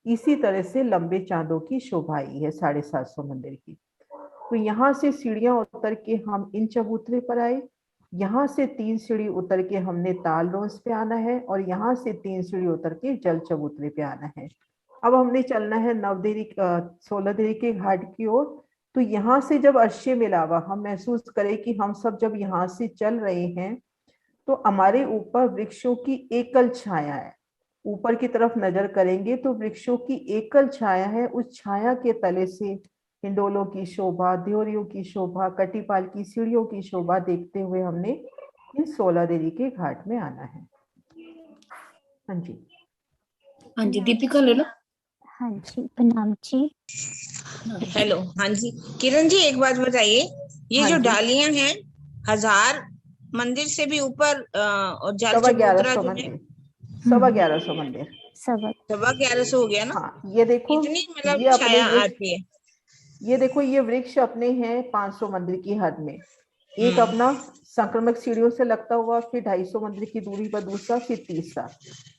इसी तरह से लंबे चांदों की शोभा आई है 750 मंदिर की। तो यहाँ से सीढ़ियां उतर के हम इन चबूतरे पर आए। यहाँ से 3 सीढ़ी उतर के हमने ताल रोंस पे आना है, और यहाँ से 3 सीढ़ी उतर के जल चबूतरे पे आना है। अब हमने चलना है नवदेहरी 16 देहरी के घाट की ओर। तो यहाँ से जब अश्य मिलावा हम महसूस करें कि हम सब जब यहाँ से चल रहे हैं तो हमारे ऊपर वृक्षों की एकल छाया है। ऊपर की तरफ नजर करेंगे तो वृक्षों की एकल छाया है। उस छाया के तले से हिंडोलों की शोभा, ध्योरियों की शोभा, कटीपाल की सीढ़ियों की शोभा देखते हुए हमने इन 16 देवी के घाट में आना है। हाँ जी, हाँ जी, दीपिका ले लो। हाँ जी, प्रणाम जी। हेलो, हाँ जी किरण जी, एक बात बताइए, ये हाँ जो जी। डालियां हैं 1000 मंदिर से भी ऊपर और जल 1150 चबूतरा जो है मंदिर, 1150 मंदिर, 1150 हो गया ना। हाँ ये देखो, इतनी ये मतलब अपने छाया ये आती है। ये देखो, ये वृक्ष अपने हैं 500 मंदिर की हद में। एक अपना संक्रमक सीढ़ियों से लगता हुआ, फिर 250 मंदिर की दूरी पर दूसरा, फिर तीसरा,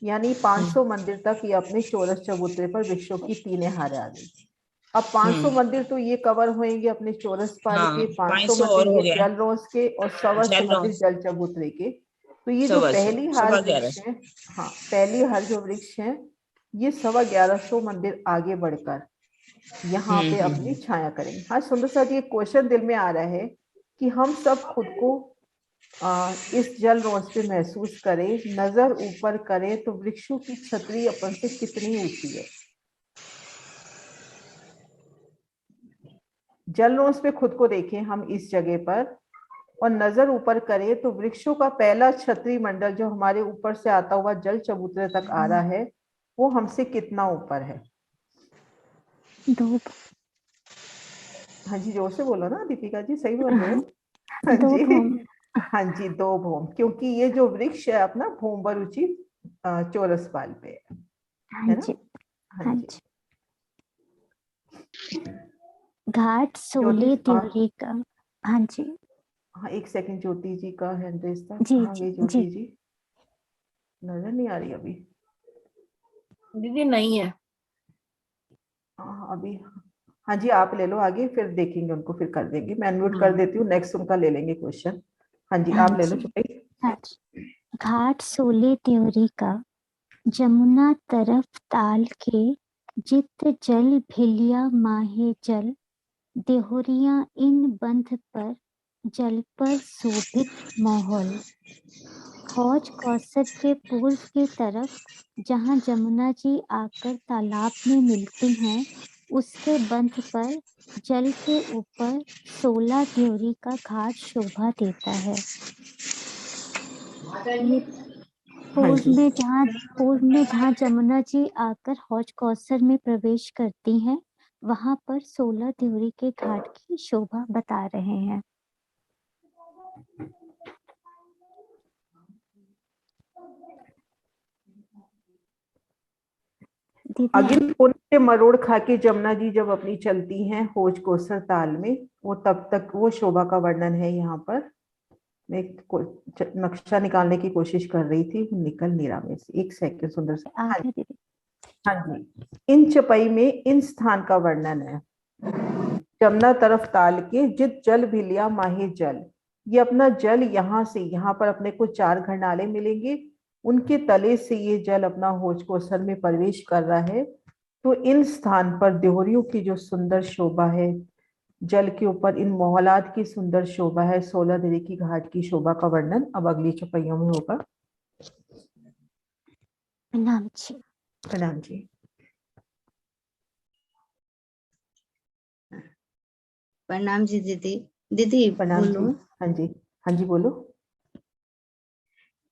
यानी 500 मंदिर तक ये अपने चौरस चबूतरे पर वृक्षों की 3 हार आ गई। अब 500 मंदिर तो ये कवर होंगे अपने चौरस पाल के, 500 500 और मंदिर हो ये गया, जल रोस के, और 125 जल मंदिर जल चबूतरे के। तो ये जो 1150, पहली हार वृक्ष 1150। है, हाँ पहली हार जो वृक्ष है, ये 1150 मंदिर आगे बढ़कर यहाँ पे अपनी छाया करेंगे। हाँ सुंदर सा जी, एक क्वेश्चन दिल में आ रहा है कि हम सब खुद को इस जल रोस पे महसूस करें, नजर ऊपर करें तो वृक्षों की छतरी अपन से कितनी ऊंची है। जल रोस पे खुद को देखें हम इस जगह पर, और नजर ऊपर करें तो वृक्षों का पहला छतरी मंडल जो हमारे ऊपर से आता हुआ जल चबूतरे तक आ रहा है, वो हमसे कितना ऊपर है। 2। हाँ जी, जोर से बोलो ना दीपिका जी, सही बोल रहे हो। हाँ 2 जी, भूम। हाँ जी 2 भूम, क्योंकि ये जो वृक्ष है अपना भूमबर उची चौरस पाल पे हाँ है ना। जी, हाँ हाँ जी, जी। घाट 16 देवरी का। हाँ जी, हाँ एक सेकंड, ज्योति जी का हैंड रेस था, जी कहाँ जी गई जी। ज्योति जी, नजर नहीं आ रही अभी। दीदी नहीं है अभी, हाँ जी आप ले लो आगे, फिर देखेंगे उनको, फिर कर देंगे। मैं अनम्यूट कर देती हूँ, नेक्स्ट उनका ले लेंगे क्वेश्चन। हाँ जी हाँ आप ले लो जी, चुपी। हाँ जी। घाट 16 देवरी का। जमुना तरफ ताल के, जित जल भिलिया माहे जल, देहुरियां इन बंध पर, जल पर शोभित माहौल। हौज कौसर के पूर्व की तरफ, जहां जमुना जी आकर तालाब में मिलती हैं, उसके बंध पर जल के ऊपर 16 देवरी का घाट शोभा देता है। ये पूर्व में जहाँ जमुना जी आकर हौज कौसर में प्रवेश करती हैं, वहां पर 16 देवरी के घाट की शोभा बता रहे हैं। अगिन कोने से मरोड़ खा के जमुना जी जब अपनी चलती हैं होज कोसर ताल में, वो तब तक वो शोभा का वर्णन है यहाँ पर। मैं नक्शा निकालने की कोशिश कर रही थी, निकल नहीं रहा मेरे से। एक सेकंड सुंदर सा। हाँ जी, इन चपाई में इन स्थान का वर्णन है। जमुना तरफ ताल के जित जल भी लिया माहे जल, ये अपना जल यहाँ से, यहाँ पर अपने को 4 घरनाले मिलेंगे, उनके तले से ये जल अपना होज कोसर में प्रवेश कर रहा है। तो इन स्थान पर देहरियों की जो सुंदर शोभा है, जल के ऊपर इन मोहलात की सुंदर शोभा है, 16 देहरी की घाट की शोभा का वर्णन अब अगली चौपाइयों में होगा। प्रणाम जी। प्रणाम जी। प्रणाम जी दीदी। दीदी प्रणाम जी। बोलो। हाँ जी, हाँ जी बोलो।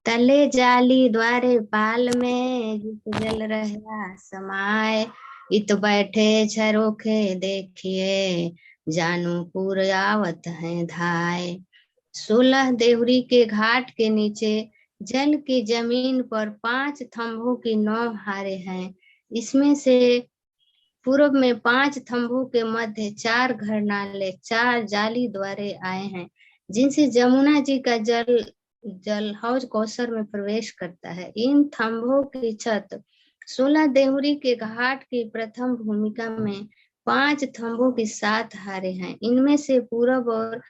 तले जाली द्वारे पाल में जित जल रहा समाये, इत बैठे झरोखे देखिए जानू पुर आवत है धाय। 16 देवरी के घाट के नीचे जल की जमीन पर 5 थंभों की 9 हारे हैं। इसमें से पूर्व में 5 थंभों के मध्य 4 घरनाले 4 जाली द्वारे आए हैं, जिनसे जमुना जी का जल हौज कौसर में प्रवेश करता है। इन थंभों की छत 16 देहुरी के घाट की प्रथम भूमिका में 5 थंभों की 7 हारे हैं। इनमें से पूर्व और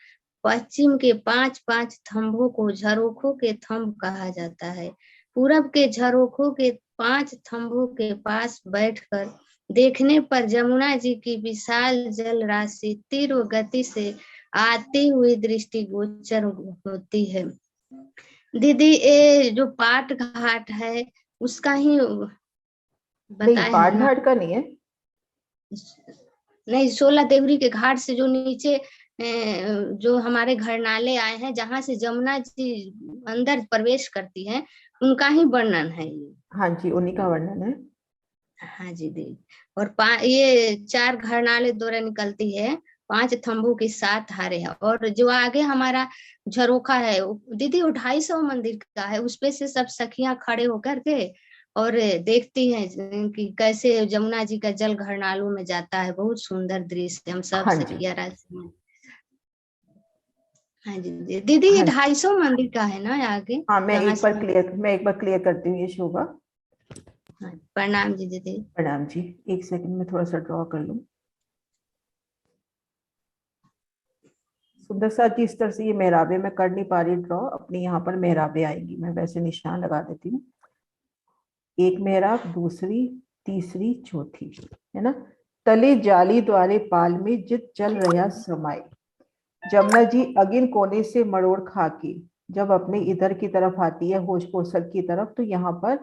पश्चिम के 5-5 थंभों को झरोखों के थंभ कहा जाता है। पूरब के झरोखों के 5 थंभों के पास बैठकर देखने पर जमुना जी की विशाल जल राशि तीव्र गति से आती हुई दृष्टिगोचर होती है। दीदी ये जो पाट घाट है उसका ही बताए पाट हैं ना? घाट का नहीं है, नहीं 16 देवरी के घाट से जो नीचे जो हमारे घरनाले आए हैं, जहाँ से जमुना जी अंदर प्रवेश करती है, उनका ही वर्णन है ये। हाँ जी, उन्हीं का वर्णन है। हाँ जी दीदी। और ये 4 घरनाले द्वारा निकलती है, 5 थंभों की 7 हारे है। और जो आगे हमारा झरोखा है दीदी वो 250 मंदिर का है, उसपे से सब सखियां खड़े होकर के और देखती हैं कि कैसे जमुना जी का जल घरनालों में जाता है। बहुत सुंदर दृश्य, हम सब सखिया राशि। हाँ जी दीदी, ये 250 मंदिर का है ना आगे? हाँ, मैं एक बार क्लियर करती हूँ ये शोभा। प्रणाम जी दीदी। प्रणाम जी। एक सेकंड में थोड़ा सा ड्रॉ कर लूं। सुंदर साथ जी, इस तरह से ये मेहराबे मैं कर नहीं पा रही ड्रॉ, अपनी यहाँ पर मेहराबे आएंगी, मैं वैसे निशान लगा देती हूँ। एक मेहराब, दूसरी, तीसरी, चौथी, है ना। तले जाली द्वारे पाल में जित जल रहा समाई, जमुना जी अगिन कोने से मरोड़ खा के जब अपने इधर की तरफ आती है होज कोसर की तरफ, तो यहाँ पर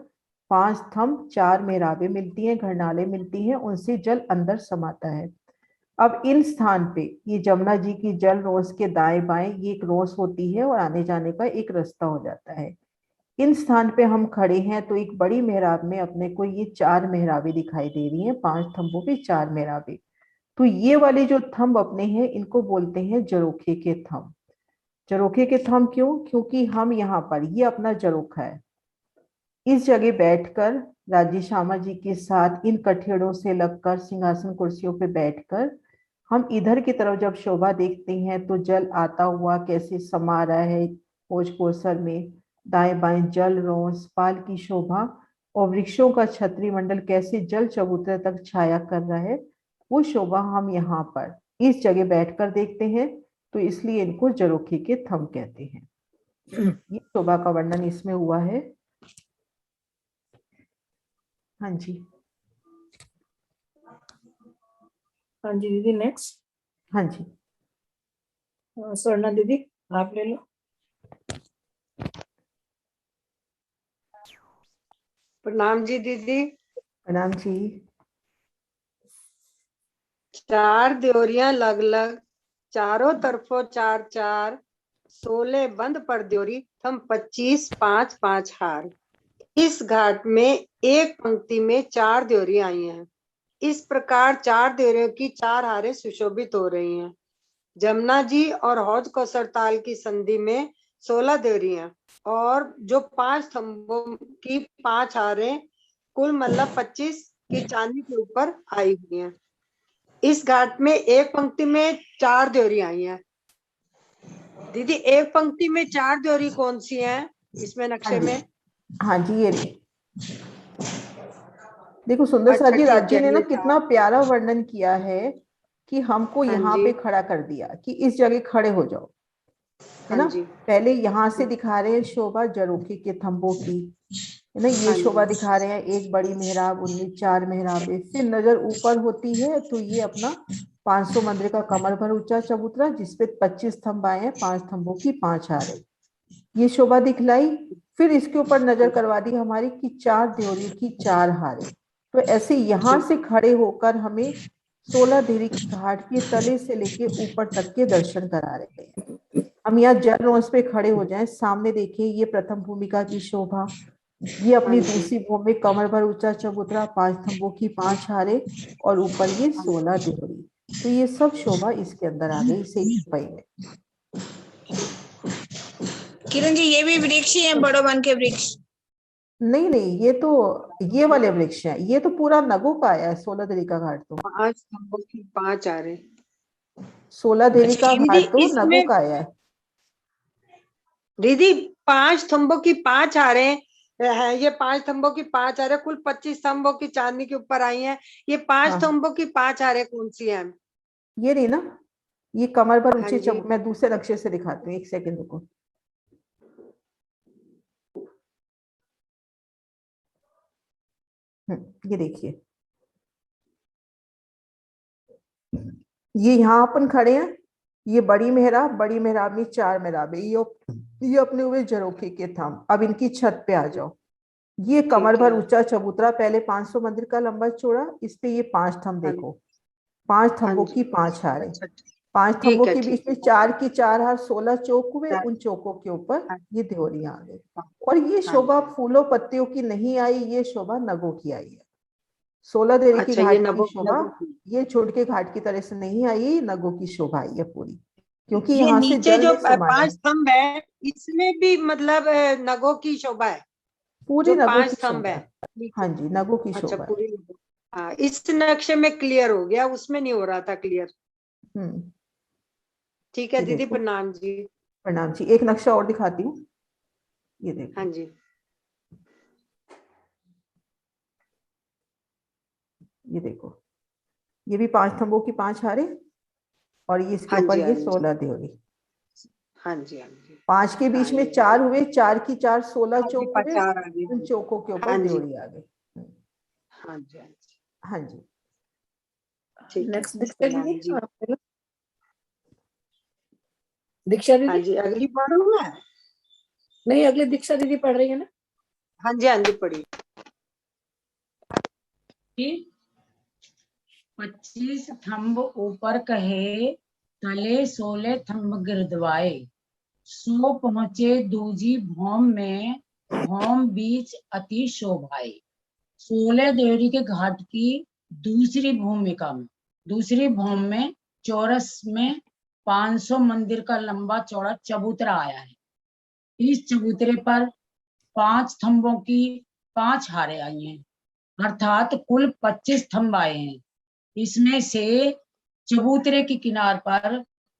5 थंभ 4 मेहराबे मिलती हैं, घरनाले मिलती हैं, उनसे जल अंदर समाता है। अब इन स्थान पे ये जमुना जी की जल रोस के दाएं बाएं ये एक रोस होती है और आने जाने का एक रास्ता हो जाता है। इन स्थान पे हम खड़े हैं तो एक बड़ी मेहराब में अपने को ये 4 मेहराबे दिखाई दे रही हैं, 5 थंभों पे 4 मेहराबे। तो ये वाले जो थंब अपने हैं इनको बोलते हैं जरोखे के थंब। जरोखे के थंब क्यों? क्योंकि हम यहाँ पर, ये अपना जरोखा है, इस जगह बैठकर राजी श्यामा जी के साथ इन कठेड़ों से लगकर सिंहासन कुर्सियों पे बैठकर हम इधर की तरफ जब शोभा देखते हैं तो जल आता हुआ कैसे समा रहा है होज कोसर में, दाएं बाएं जल रोस पाल की शोभा और वृक्षों का छत्री मंडल कैसे जल चबूतरे तक छाया कर रहा है, वो शोभा हम यहाँ पर इस जगह बैठकर देखते हैं, तो इसलिए इनको जरोखे के थंब कहते हैं। ये शोभा का वर्णन इसमें हुआ है। हाँ जी, हाँ जी दीदी नेक्स्ट। हाँ जी, स्वर्णा दीदी आप ले लो। प्रणाम जी दीदी। प्रणाम जी। 4 देवरियां लग लग, चारों तरफों 4-4, 16 बंद पर देवरी, थम 25 5-5 हार। इस घाट में एक पंक्ति में 4 देवरी आई हैं। इस प्रकार 4 देवरियों की 4 हारें सुशोभित हो रही हैं। जमुना जी और हौज कोसर ताल की संधि में 16 देवरियां और जो 5 थंभों की 5 हारें, कुल मतलब 25 की चांदी के ऊपर आई हुई हैं। इस घाट में एक पंक्ति में 4 देवरियां आई हैं। दीदी एक पंक्ति में 4 देवरी कौन सी हैं इसमें नक्शे में? हाँ जी, ये देखो सुंदर अच्छा साथ जी, ठीक राज्य है, ने ना ये कितना 4 प्यारा वर्णन किया है कि हमको हाँ यहाँ जी, पे खड़ा कर दिया कि इस जगह खड़े हो जाओ, है हाँ ना। जी, पहले यहाँ से दिखा रहे हैं शोभा जरोखे के थंबों की, है ना। ये हाँ शोभा जी, दिखा रहे हैं एक बड़ी मेहराब, उनमें 4 मेहराबें। फिर नजर ऊपर होती है तो ये अपना 500 मंदिर का कमर भर ऊंचा चबूतरा, जिसपे 25 स्तंभ आए हैं, 5 स्तंभों की 5 हारें। ये शोभा दिखलाई। फिर इसके ऊपर नजर करवा दी हमारी कि 4 देवरियों की 4 हारें। तो ऐसे यहाँ से खड़े होकर हमें 16 देवरी घाट के तले से लेके ऊपर तक के दर्शन करा रहे हैं। हम यहाँ जल रोज पे खड़े हो जाएं, सामने देखिए ये प्रथम भूमिका की शोभा, ये अपनी दूसरी भूमि कमर भर ऊंचा चबूतरा, 5 स्तंभों की 5 हारें, और ऊपर ये 16 देवरी। तो ये सब शोभा इसके अंदर आ गई इसे छपाई में। किरण जी ये भी वृक्ष ही है, बड़ो वन के वृक्ष? नहीं नहीं, ये तो ये वाले वृक्ष हैं, ये तो पूरा नगो का आया है 16 देवी का घाट। तो 5 स्तंभों की 5 आ रहे। 16 देवी का दीदी घाट तो नगो इसमें का आया है। दीदी 5 स्तंभों की 5 आ रहे हैं, ये 5 स्तंभों की 5 आ रहे, कुल 25 स्तंभों की चांदी के ऊपर आई हैं। ये 5 हाँ स्तंभों की 5 आ रहे कौन सी है? ये रही ना, ये कमर पर हाँ ऊंचे जी, मैं दूसरे नक्शे से दिखाती हूँ, एक सेकंड रुको। ये देखिए, ये यहाँ अपन खड़े हैं, ये बड़ी मेहराब में 4 मेहराबें, ये अपने हुए जरोखे के थंब। अब इनकी छत पे आ जाओ। ये कमर ठीक भर है, ऊंचा चबूतरा, पहले 500 मंदिर का लंबा चौड़ा, इस पे ये 5 थंब हाँ देखो, 5 हाँ थंबों जी, की 5 हारें। अच्छा 5 थंबों ठीक है, के ठीक बीच में है, 4 की 4 हार, 16 चौक हुए, हाँ उन चौकों के ऊपर ये देवरियां आ गई। हाँ और ये हाँ शोभा जी। फूलों पत्तियों की नहीं आई, ये शोभा नगों की आई है। 16 देवी की अच्छा ये घाट की नगो शोभा नगो की। ये छोड़ के घाट की तरह से नहीं आई, नगों की शोभा आई है पूरी, क्योंकि ये यहाँ से नीचे जल जो में समाया 5 स्तंभ है इसमें भी मतलब नगों की शोभा है, पूरी जो नगों 5 की स्तंभ शोभा है। है। ठीक हाँ है, जी, नगों की अच्छा शोभा है। पूरी नगो। हाँ इस नक्शे में क्लियर हो गया, उसमें नहीं हो रहा था क्लियर। हम्म, ठीक है ये दीदी, देखो, प्रणाम जी। प्रणाम जी। एक नक्शा और दिखाती हूँ, ये देखो, हाँ जी, ये देखो, ये भी 5 थंबों की 5 हारें, और ये इसके हाँ ऊपर जी, हाँ ये जी, 16 देवरी। हाँ जी, हाँ जी, 5 के बीच हाँ में ये 4 हुए, 4 की 4 16 हाँ जी, चौक हुए, 4 आ गए। उन चौकों के ऊपर हाँ जी, देवरी आ गई। हाँ जी, हाँ जी, हाँ जी, ठीक है, नेक्स्ट दीक्षा प्रणाम दीदी, जी। आप बोलो। दीक्षा हाँ दीदी, जी, अगली पढ़ूंगा। नहीं अगली दीक्षा दीदी पढ़ रही है ना। हाँ जी, हाँ जी, पढ़ी। 25 थंब ऊपर कहे, तले 16 थंब गिरदवाए, सो पहुंचे दूजी भौम में, भौम बीच अति शोभाए। 16 देवरी के घाट की दूसरी भूमिका में, दूसरी भौम में चौरस में 500 मंदिर का लंबा चौड़ा चबूतरा आया है। इस चबूतरे पर 5 स्तंभों की 5 हारें आई हैं, अर्थात कुल 25 स्तंभ आए हैं। इसमें से चबूतरे की किनार पर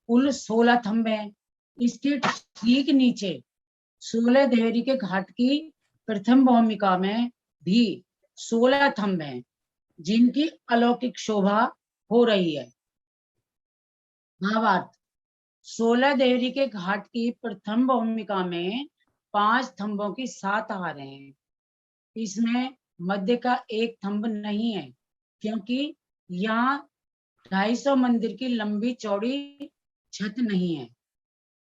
कुल 16 थंब हैं। इसके ठीक नीचे 16 देवरी के घाट की प्रथम भूमिका में भी 16 थंब हैं, जिनकी अलौकिक शोभा हो रही है। भावार्थ, 16 देवरी के घाट की प्रथम भूमिका में 5 स्तंभों की 7 हारें हैं। इसमें मध्य का एक थंब नहीं है, क्योंकि यहाँ 250 मंदिर की लंबी चौड़ी छत नहीं है,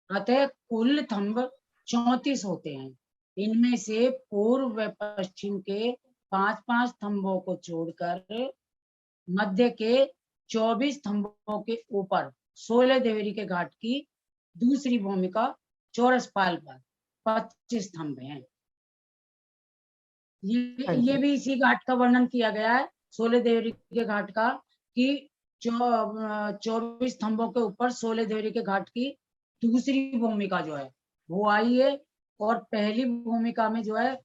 अतः कुल थंब 34 होते हैं। इनमें से पूर्व व पश्चिम के 5-5 स्तंभों को छोड़कर मध्य के 24 स्तंभों के ऊपर 16 देवरी के घाट की दूसरी भूमिका चौरस पाल पर 25 स्तंभ हैं। ये भी इसी घाट का वर्णन किया गया है, 16 देवरी के घाट का, कि 24 स्तंभों के ऊपर 16 देवरी के घाट की दूसरी भूमिका जो है वो आई है, और पहली भूमिका में जो है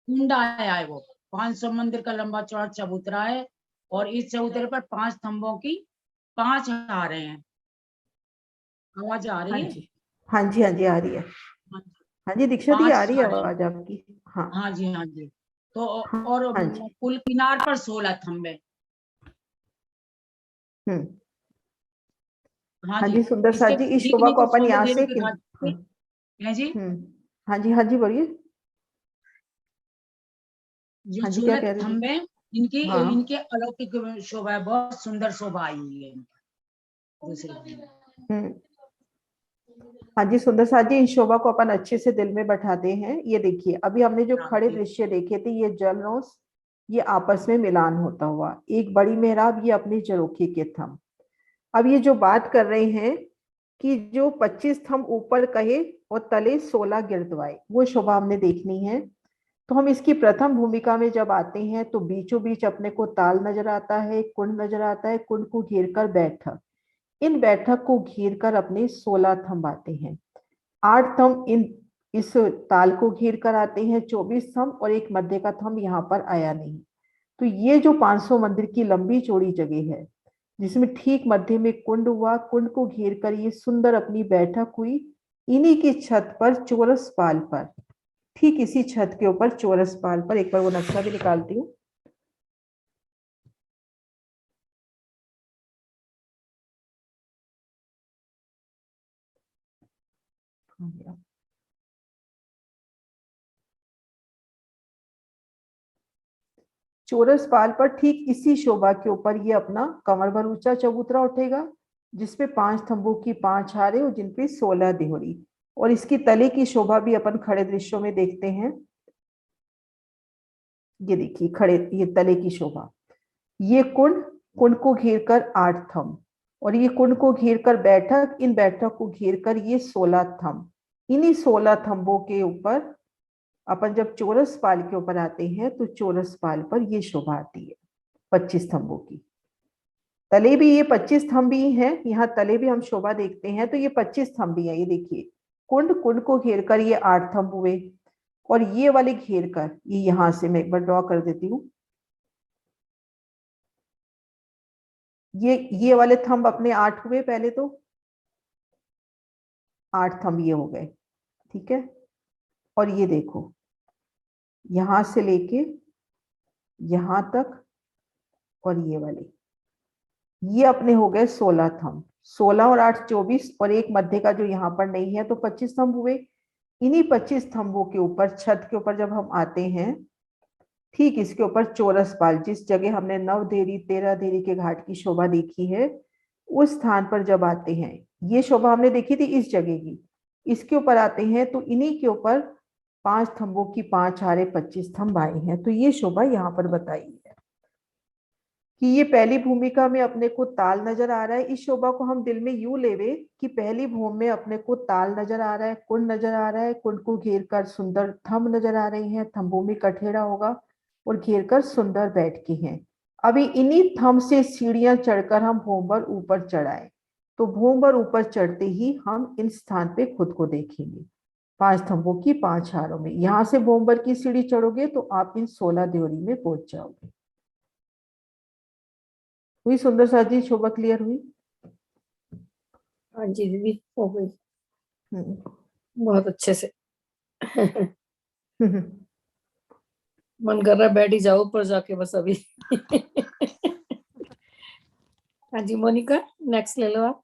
कुंड आया है वो, 500 मंदिर का लंबा चौड़ा चबूतरा है और इस चबूतरे पर 5 स्तंभों की 5 हारें हैं। आवाज आ रही हाँ है? जी, हाँ जी, हाँ जी, आ रही है। हाँ जी, हाँ जी दीक्षा दी, 5 आ रही है हारें। आवाज आपकी। हाँ हाँ जी, हाँ जी। तो हाँ और हाँ जी। पुल किनार पर 16 खंबे। हम्म। हाँ हाँ जी, जी सुंदर साथ इसके जी, इस ठीक शोभा को नीचे अपन सोलह यहाँ देहरों से के घाट पे हाँ। है जी। हाँ जी, हाँ जी, बोलिए। जो हाँ जी, क्या 16 कह रहे थे? खंबे, इनकी हाँ इनके अलौकिक शोभा है, बहुत सुंदर शोभा आई हुई है इनकी दूसरी। हम्म। हाँ जी सुंदर साथ जी, इस शोभा को अपन अच्छे से दिल में बैठाते हैं। ये देखिए, अभी हमने जो हाँ खड़े जी। दृश्य देखे थे, ये जलनोस, ये आपस में मिलान होता हुआ, एक बड़ी मेहराब, ये अपने जरोखे के थंब। अब ये जो बात कर रहे हैं कि जो 25 थंब ऊपर कहे और तले 16 गिरदवाए, वो शोभा हमने देखनी है। तो हम इसकी प्रथम भूमिका में जब आते हैं तो बीचों बीच अपने को ताल नजर आता है, कुंड नजर आता है, कुंड को घेर कर बैठक, इन बैठक को घेर कर अपने 16 थंब आते हैं। 8 थंब इस ताल को घेर कर आते हैं, 24 थंब, और एक मध्य का थंब यहाँ पर आया नहीं। तो ये जो 500 मंदिर की लंबी चौड़ी जगह है, जिसमें ठीक मध्य में कुंड हुआ, कुंड को घेर कर ये सुंदर अपनी बैठक हुई, इन्हीं की छत पर चौरस पाल पर, ठीक इसी छत के ऊपर चौरस पाल पर, एक बार वो नक्शा भी निकालती हूँ। चौरस पाल पर ठीक इसी शोभा के ऊपर ये अपना कमर भर ऊंचा चबूतरा उठेगा, जिसपे 5 थंबों की 5 हारे और जिनपे 16 देहरी, और इसकी तले की शोभा भी अपन खड़े दृश्यों में देखते हैं। ये देखिए खड़े, ये तले की शोभा, ये कुंड, कुंड को घेर कर 8 थंब, और ये कुंड को घेर कर बैठक, इन बैठक को घेर कर ये 16 थंब। इन्हीं 16 थंबों के ऊपर अपन जब चौरस पाल के ऊपर आते हैं तो चौरस पाल पर ये शोभा आती है 25 स्तंभों की। तले भी ये 25 स्तंभ ही हैं, यहाँ तले भी हम शोभा देखते हैं तो ये 25 स्तंभ ही है। ये देखिए, कुंड, कुंड को घेर कर ये 8 स्तंभ हुए, और ये वाले घेर कर, ये यहां से मैं एक बार ड्रॉ कर देती हूँ, ये वाले थंब अपने 8 हुए, पहले तो 8 थंब ये हो गए, ठीक है। और ये देखो, यहां से लेके यहां तक, और ये वाले, ये अपने हो गए 16 थंब। 16 और 8 24, और एक मध्य का जो यहाँ पर नहीं है, तो 25 स्तंभ हुए। इन्हीं 25 स्तंभों के ऊपर, छत के ऊपर जब हम आते हैं, ठीक इसके ऊपर चौरस पाल, जिस जगह हमने 9 देहरी 13 देहरी के घाट की शोभा देखी है, उस स्थान पर जब आते हैं, ये शोभा हमने देखी थी इस जगह की, इसके ऊपर आते हैं तो इन्हीं के ऊपर 5 स्तंभों की 5 हारे 25 स्तंभ आए हैं। तो ये शोभा यहाँ पर बताई है कि ये पहली भूमिका में अपने को ताल नजर आ रहा है। इस शोभा को हम दिल में यूं लेवे कि पहली भूमि में अपने को ताल नजर आ रहा है, कुंड नजर आ रहा है, कुंड को घेर कर सुंदर थंब नजर आ रहे हैं, थंबों में कठेड़ा होगा और घेर कर सुंदर बैठ के हैं। अभी इन्हीं थंब से सीढ़ियां चढ़कर हम भूमभर ऊपर चढ़ाए, तो भूमभर ऊपर चढ़ते ही हम इन स्थान पे खुद को देखेंगे 5 स्तंभों की 5 हारों में। यहाँ से भूमभर की सीढ़ी चढ़ोगे तो आप इन 16 देहरी में पहुंच जाओगे। हुई सुंदर सा जी, शोभा क्लियर हुई? हाँ जी दीदी, हो गई बहुत अच्छे से। मन कर रहा है बैठ ही जाओ ऊपर जाके बस अभी। हाँ जी मोनिका, नेक्स्ट ले लो आप,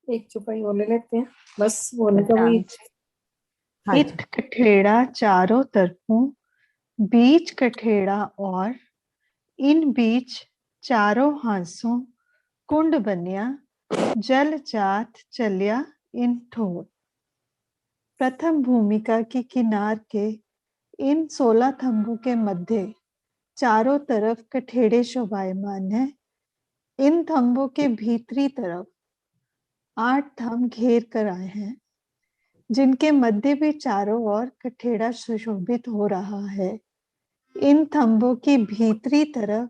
एक चुपाई और ले लेते हैं बस। मोनिका वही इत कठेड़ा चारों तरफों, बीच कठेड़ा और इन बीच चारों हांसों, कुंड बनिया जल जात चलिया इन ठोर। प्रथम भूमिका की किनार के इन 16 थंबों के मध्य चारों तरफ कठेड़े शोभायमान है। इन थंबों के भीतरी तरफ 8 थंब घेर कर आए हैं, जिनके मध्य भी चारों ओर कठेड़ा सुशोभित हो रहा है। इन थंबों की भीतरी तरफ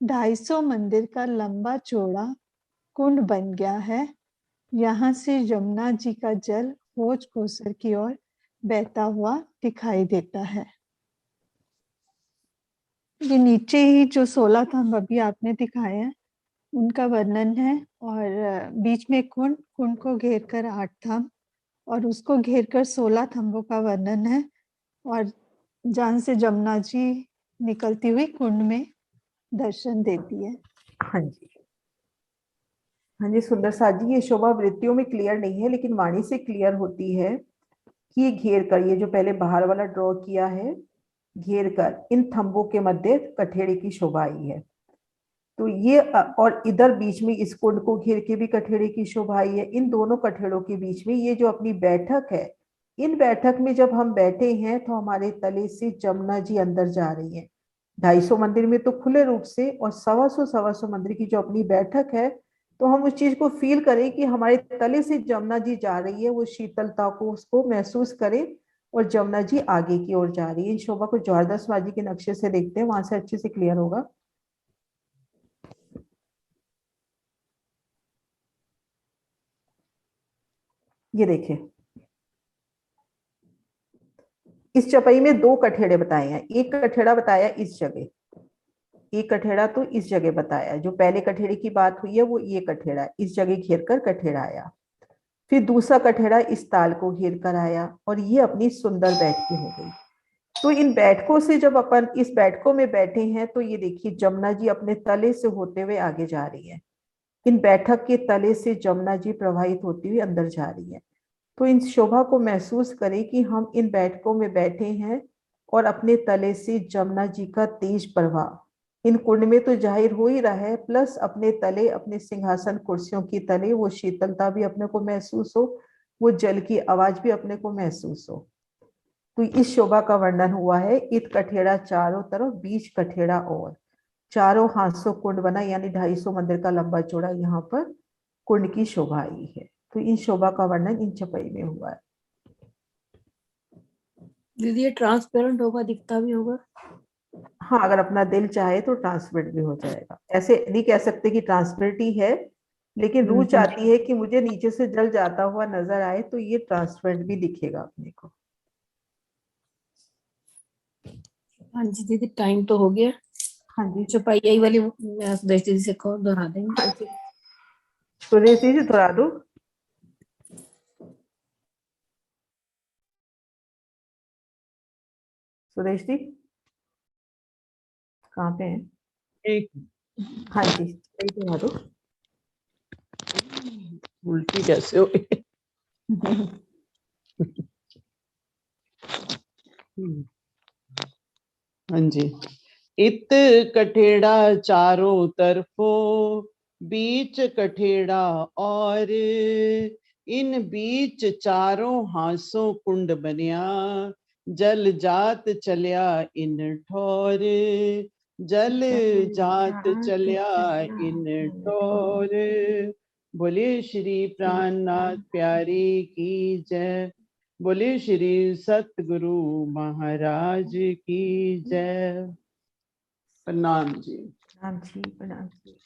250 मंदिर का लंबा चौड़ा कुंड बन गया है। यहाँ से यमुना जी का जल भोज कोसर की ओर बहता हुआ दिखाई देता है। ये नीचे ही जो 16 थंब अभी आपने दिखाए हैं उनका वर्णन है, और बीच में कुंड, कुंड को घेर कर 8 थंब और उसको घेर कर 16 थंबों का वर्णन है, और जहाँ से जमुना जी निकलती हुई कुंड में दर्शन देती है। हाँ जी, हाँ जी सुंदर साथ जी, ये शोभा वृत्तियों में क्लियर नहीं है लेकिन वाणी से क्लियर होती है कि ये घेर कर, ये जो पहले बाहर वाला ड्रॉ किया है, घेर कर इन थंबों के मध्य कठेड़े की शोभा आई है। तो ये और इधर बीच में इस कुंड को घेर के भी कठेड़े की शोभा आई है। इन दोनों कठेड़ों के बीच में ये जो अपनी बैठक है, इन बैठक में जब हम बैठे हैं तो हमारे तले से जमुना जी अंदर जा रही है। 250 मंदिर में तो खुले रूप से, और 125 मंदिर की जो अपनी बैठक है, तो हम उस चीज को फील करें कि हमारे तले से जमुना जी जा रही है, वो शीतलता को उसको महसूस करें, और जमुना जी आगे की ओर जा रही है। इन शोभा को जवारदास बाजी के नक्शे से देखते हैं, वहां से अच्छे से क्लियर होगा। ये देखिए, इस चपाई में 2 कठेड़े बताए हैं। एक कठेड़ा बताया इस जगह, एक कठेड़ा तो इस जगह बताया, जो पहले कठेड़े की बात हुई है वो ये कठेड़ा, इस जगह घेर कर कठेड़ा आया। फिर दूसरा कठेड़ा इस ताल को घेर कर आया, और ये अपनी सुंदर बैठकी हो गई। तो इन बैठकों से जब अपन इस बैठकों में बैठे हैं तो ये देखिए जमुना जी अपने तले से होते हुए आगे जा रही है। इन बैठक के तले से जमुना जी प्रवाहित होती हुई अंदर जा रही है। तो इन शोभा को महसूस करें कि हम इन बैठकों में बैठे हैं और अपने तले से जमुना जी का तेज प्रवाह इन कुंड में तो जाहिर हो ही रहा है, प्लस अपने तले, अपने सिंहासन कुर्सियों की तले वो शीतलता भी अपने को महसूस हो, वो जल की आवाज भी अपने को महसूस हो। तो इस शोभा का वर्णन हुआ है, इत कठेड़ा चारों तरफ, बीच कठेड़ा और, चारों हाथों कुंड बना, यानी 250 मंदिर का लंबा चौड़ा यहाँ पर कुंड की शोभा आई है। तो इन शोभा का वर्णन इन चपाई में हुआ है। दीदी ये ट्रांसपेरेंट होगा, दिखता भी होगा? हाँ, अगर अपना दिल चाहे तो ट्रांसपेरेंट भी हो जाएगा। ऐसे नहीं कह सकते कि ट्रांसपेरेंट ही है, लेकिन रूह चाहती है कि मुझे नीचे से जल जाता हुआ नजर आए, तो ये ट्रांसपेरेंट भी दिखेगा अपने को। हाँ जी दीदी, टाइम तो हो गया। हाँ जी, चौपाई यही वाली सुदेश दीदी से कहो दोहरा देंगे। हाँ जी, सुरेश जी दोहरा दो। सुरेश जी कहाँ पे हैं? एक हाँ जी, सही दोहरा दो। उल्टी कैसे हो गई? हाँ जी, इत कठेड़ा चारों तरफों, बीच कठेड़ा और, इन बीच चारों हासों कुंड बनिया, जल जात चलिया इन ठोर, जल जात चलिया इन ठोर। बोले श्री प्राणनाथ प्यारी की जय, बोले श्री सतगुरु महाराज की जय। प्रणाम जी। प्रणाम जी, प्रणाम जी।